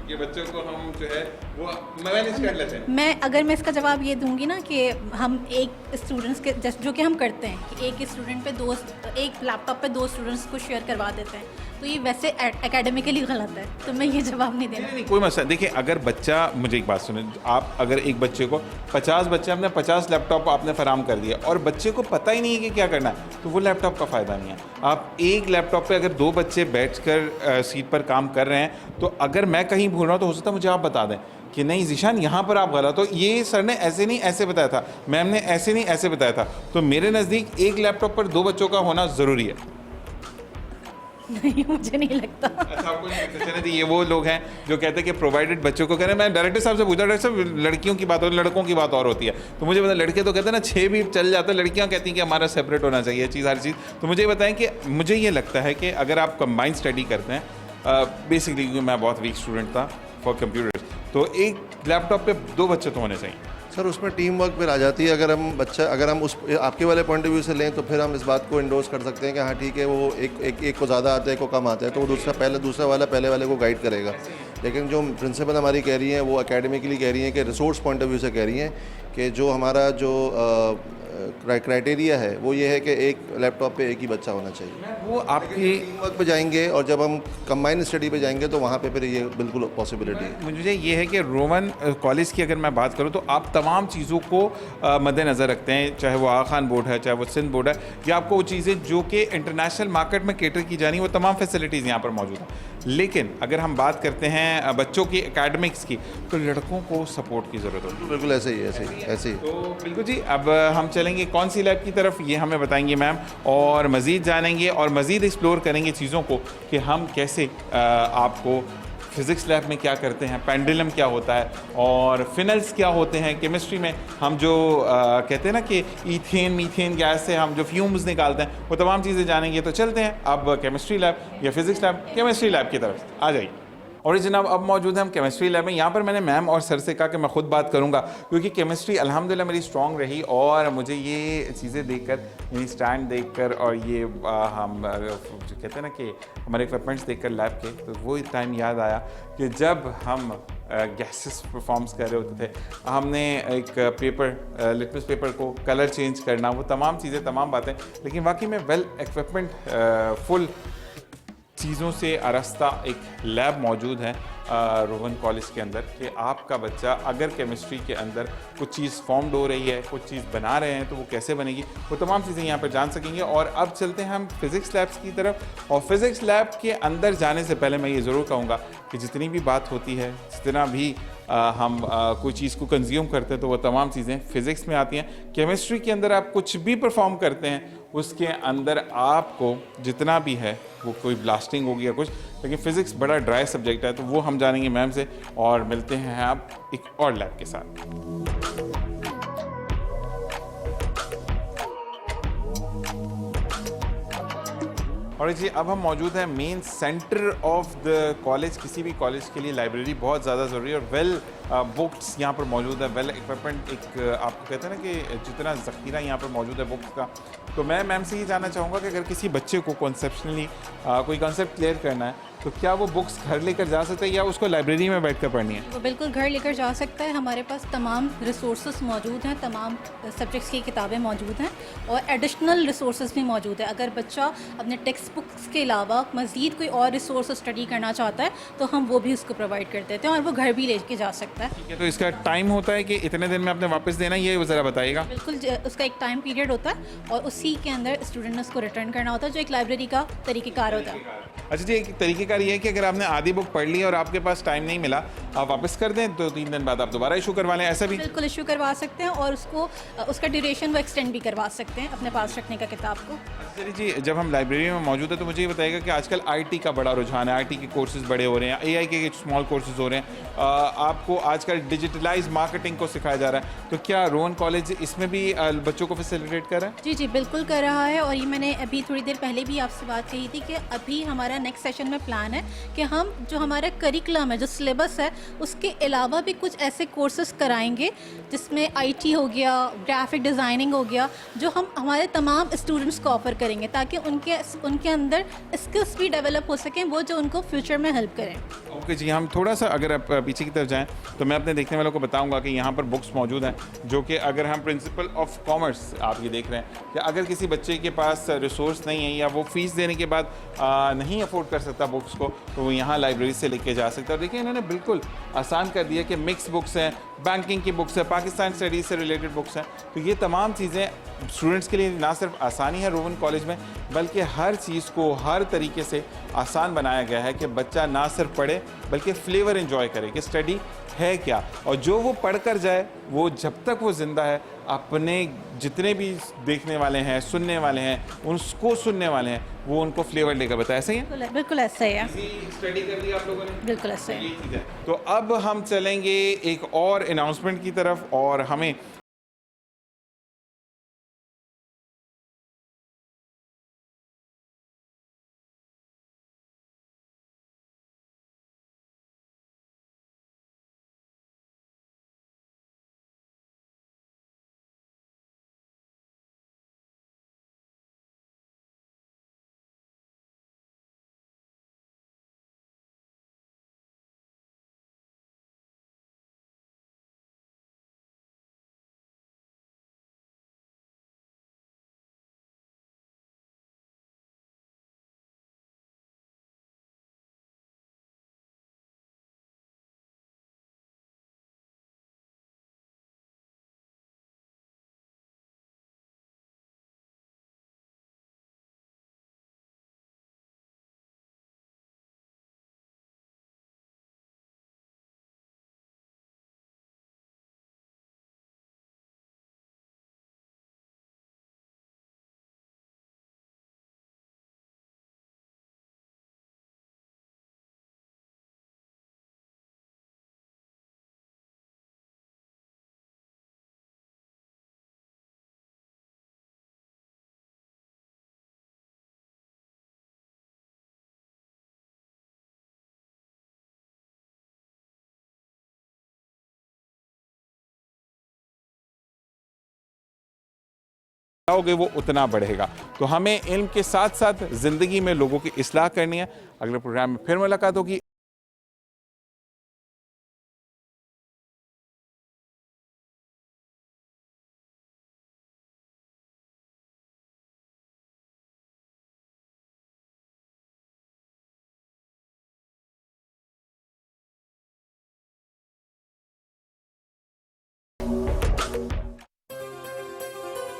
ये बच्चों को हम जो है वो मैनेज कर लेते हैं।
अगर मैं इसका जवाब ये दूंगी ना कि हम एक स्टूडेंट्स के जैसे जो कि हम करते हैं कि एक स्टूडेंट पे एक लैपटॉप पे 2 स्टूडेंट्स को शेयर करवा देते हैं, तो ये वैसे एकेडमिकली गलत है, तो मैं ये जवाब नहीं देना।
नहीं, कोई मसला। देखिए, अगर बच्चा, मुझे एक बात सुने, आप अगर एक बच्चे को 50 बच्चे आपने 50 लैपटॉप आपने फराम कर दिया और बच्चे को पता ही नहीं है कि क्या करना है, तो वो लैपटॉप का फ़ायदा नहीं है। आप एक लैपटॉप पे अगर 2 बच्चे बैठकर सीट पर काम कर रहे हैं, तो अगर मैं कहीं भूल रहा हूँ तो हो सकता है मुझे आप बता दें कि नहीं ज़ीशान यहाँ पर आप गलत हो, ये सर ने ऐसे नहीं ऐसे बताया था, मैम ने ऐसे नहीं ऐसे बताया था। तो मेरे नज़दीक एक लैपटॉप पर 2 बच्चों का होना ज़रूरी है।
नहीं, मुझे नहीं लगता।
अच्छा, आपको नहीं लगता? चलिए, ये वो लोग हैं जो कहते हैं कि प्रोवाइडेड बच्चों को कह रहे हैं। मैं डायरेक्टर साहब से पूछा, डायरेक्टर साहब लड़कियों की बात और लड़कों की बात और होती है, तो मुझे पता, लड़के तो कहते हैं ना 6 भी चल जाता है, लड़कियां कहती हैं कि हमारा सेपरेट होना चाहिए चीज़, हर चीज़। तो मुझे बताएं कि मुझे ये लगता है कि अगर आप कंबाइंड स्टडी करते हैं, बेसिकली क्योंकि मैं बहुत वीक स्टूडेंट था फॉर कंप्यूटर्स, तो एक लैपटॉप पे 2 बच्चे तो होने चाहिए।
सर उसमें टीम वर्क फिर आ जाती है। अगर हम उस आपके वाले पॉइंट ऑफ व्यू से लें तो फिर हम इस बात को इंडोर्स कर सकते हैं कि हाँ ठीक है, वो एक को ज़्यादा आता है, एक को कम आता है, तो वो दूसरा वाला पहले वाले को गाइड करेगा। लेकिन जो प्रिंसिपल हमारी कह रही हैं वो एकेडमिकली कह रही हैं कि रिसोर्स पॉइंट ऑफ व्यू से कह रही हैं कि जो हमारा जो क्राइटेरिया है वो ये है कि एक लैपटॉप पे एक ही बच्चा होना चाहिए।
वो आपकी
टीम वर्क पे जाएंगे और जब हम कंबाइंड स्टडी पे जाएंगे तो वहाँ पे फिर ये बिल्कुल पॉसिबिलिटी है।
मुझे ये है कि रोमन कॉलेज की अगर मैं बात करूं तो आप तमाम चीज़ों को मद्देनज़र रखते हैं, चाहे वो आगा खान बोर्ड है, चाहे वो सिंध बोर्ड है, या आपको वो चीज़ें जो कि इंटरनेशनल मार्केट में कैटर की जानी, वो तमाम फैसिलिटीज़ यहाँ पर मौजूद हैं। लेकिन अगर हम बात करते हैं बच्चों की एकेडमिक्स की, तो लड़कों को सपोर्ट की ज़रूरत होती है।
बिल्कुल ऐसे ही।
तो बिल्कुल जी, अब हम चलेंगे कौन सी लैब की तरफ, ये हमें बताएंगे मैम, और मज़ीद जानेंगे और मज़ीद एक्सप्लोर करेंगे चीज़ों को कि हम कैसे आपको फिज़िक्स लैब में क्या करते हैं, पेंडुलम क्या होता है और फिनल्स क्या होते हैं, केमिस्ट्री में हम जो कहते हैं ना कि ईथेन मीथेन गैस से हम जो फ्यूम्स निकालते हैं, वो तमाम चीज़ें जानेंगे। तो चलते हैं अब केमिस्ट्री लैब या फिज़िक्स लैब, केमिस्ट्री लैब की तरफ आ जाइए। और जनाब, अब मौजूद है हम केमिस्ट्री लैब में। यहाँ पर मैंने मैम और सर से कहा कि मैं ख़ुद बात करूँगा, क्योंकि केमिस्ट्री अल्हम्दुलिल्लाह मेरी स्ट्रॉन्ग रही, और मुझे ये चीज़ें देखकर, यानी स्टैंड देखकर और ये हम जो कहते हैं ना कि हमारे इक्विपमेंट्स देखकर लैब के, तो वो टाइम याद आया कि जब हम गैसेस परफॉर्म्स कर रहे होते थे, हमने एक पेपर, लिटमस पेपर को कलर चेंज करना, वो तमाम चीज़ें, तमाम बातें, लेकिन वाकई में वेल इक्विपमेंट फुल चीज़ों से आरास्ता एक लैब मौजूद है रोहन कॉलेज के अंदर, कि आपका बच्चा अगर केमिस्ट्री के अंदर कुछ चीज़ फॉर्म्ड हो रही है, कुछ चीज़ बना रहे हैं, तो वो कैसे बनेगी, वो तमाम चीज़ें यहाँ पर जान सकेंगे। और अब चलते हैं हम फिज़िक्स लैब्स की तरफ। और फिज़िक्स लैब के अंदर जाने से पहले मैं ये ज़रूर कहूँगा कि जितनी भी बात होती है, जितना भी हम कोई चीज़ को कंज्यूम करते हैं, तो वो तमाम चीज़ें फ़िज़िक्स में आती हैं। केमिस्ट्री के अंदर आप कुछ भी परफॉर्म करते हैं, उसके अंदर आपको जितना भी है वो कोई ब्लास्टिंग होगी या कुछ, लेकिन फ़िज़िक्स बड़ा ड्राई सब्जेक्ट है, तो वो हम जानेंगे मैम से। और मिलते हैं आप एक और लैब के साथ। और जी, अब हम मौजूद हैं main centre of the college. किसी भी कॉलेज के लिए लाइब्रेरी बहुत ज़्यादा ज़रूरी है, और वेल बुक्स यहाँ पर मौजूद है, वेल इक्विपमेंट, एक आपको कहते हैं ना कि जितना ज़ख़ीरा यहाँ पर मौजूद है बुक्स का। तो मैं मैम से ये जानना चाहूँगा कि अगर किसी बच्चे को कॉन्सेप्शनली कोई कॉन्सेप्ट क्लियर करना है, तो क्या वो बुक्स घर लेकर जा सकता है या उसको लाइब्रेरी में बैठकर पढ़नी है?
वो बिल्कुल घर लेकर जा सकता है। हमारे पास तमाम रिसोर्सेज मौजूद हैं, तमाम सब्जेक्ट्स की किताबें मौजूद हैं, और एडिशनल रिसोर्सेज भी मौजूद है। अगर बच्चा अपने टेक्स्ट बुक्स के अलावा मज़ीद कोई और रिसोर्स स्टडी करना चाहता है, तो हम वो भी उसको प्रोवाइड कर देते हैं, और वो घर भी लेके जा सकता है।
ठीक है, तो इसका टाइम होता है कि इतने दिन में आपने वापस देना, ये ज़रा बताइएगा।
बिल्कुल, उसका एक टाइम पीरियड होता है, और उसी के अंदर स्टूडेंट ने उसको रिटर्न करना होता है, जो एक लाइब्रेरी का तरीक़ेकार होता है।
अच्छा जी, एक तरीक़ेकार ये है कि अगर आपने आधी बुक पढ़ ली और आपके पास टाइम नहीं मिला, आप वापस कर दें, 2-3 दिन बाद आप दोबारा इशू करवा लें, ऐसा भी?
बिल्कुल इशू करवा सकते हैं, और उसका ड्यूरेशन वो एक्सटेंड भी करवा सकते हैं अपने पास रखने का किताब को।
चलिए जी, जब हम लाइब्रेरी में मौजूद है, तो मुझे ये बताइएगा कि आजकल IT का बड़ा रुझान है, IT के कोर्सेज बड़े हो रहे हैं, AI के स्मॉल कोर्सेज हो रहे हैं। आपको आजकल डिजिटलाइज मार्केटिंग को सिखाया जा रहा है, तो क्या रोहन कॉलेज इसमें भी बच्चों को फैसिलिटेट कर रहा है?
जी जी बिल्कुल कर रहा है। और ये मैंने अभी थोड़ी देर पहले भी आपसे बात कही थी कि अभी हमारा नेक्स्ट सेशन में प्लान है कि हम जो हमारा करिकुलम है, जो सिलेबस है, उसके अलावा भी कुछ ऐसे कोर्सेज कराएंगे जिसमें IT हो गया, ग्राफिक डिज़ाइनिंग हो गया, जो हम हमारे तमाम स्टूडेंट्स को ऑफ़र करेंगे ताकि उनके अंदर स्किल्स भी डेवलप हो सकें, वो जो उनको फ्यूचर में हेल्प करें।
ओके जी, हम थोड़ा सा अगर आप पीछे की तरफ जाएं तो मैं अपने देखने वालों को बताऊंगा कि यहाँ पर बुक्स मौजूद हैं, जो कि अगर हम प्रिंसिपल ऑफ कॉमर्स आप ये देख रहे हैं कि अगर किसी बच्चे के पास रिसोर्स नहीं है या वो फ़ीस देने के बाद नहीं अफोर्ड कर सकता बुक्स को, तो वो यहाँ लाइब्रेरी से लेके जा सकता है। देखिए इन्होंने बिल्कुल आसान कर दिया कि मिक्स बुक्स हैं, बैंकिंग की बुक्स है, पाकिस्तान स्टडीज़ से रिलेटेड बुक्स हैं। तो ये तमाम चीज़ें स्टूडेंट्स के लिए ना सिर्फ आसानी है रोहन कॉलेज में, बल्कि हर चीज़ को हर तरीके से आसान बनाया गया है कि बच्चा ना सिर्फ पढ़े बल्कि फ्लेवर एंजॉय करे कि स्टडी है क्या, और जो वो पढ़ कर जाए वो जब तक वो ज़िंदा है अपने जितने भी देखने वाले हैं, सुनने वाले हैं, उसको सुनने वाले हैं, वो उनको फ्लेवर लेकर बताए। ऐसा ही है?
बिल्कुल ऐसा ही है।
स्टडी कर ली आप लोगों ने?
बिल्कुल ऐसा ही है।
ये चीज़ है। तो अब हम चलेंगे एक और अनाउंसमेंट की तरफ, और हमें होगे वो उतना बढ़ेगा। तो हमें इल्म के साथ साथ ज़िंदगी में लोगों की इस्लाह करनी है। अगले प्रोग्राम में फिर मुलाकात होगी।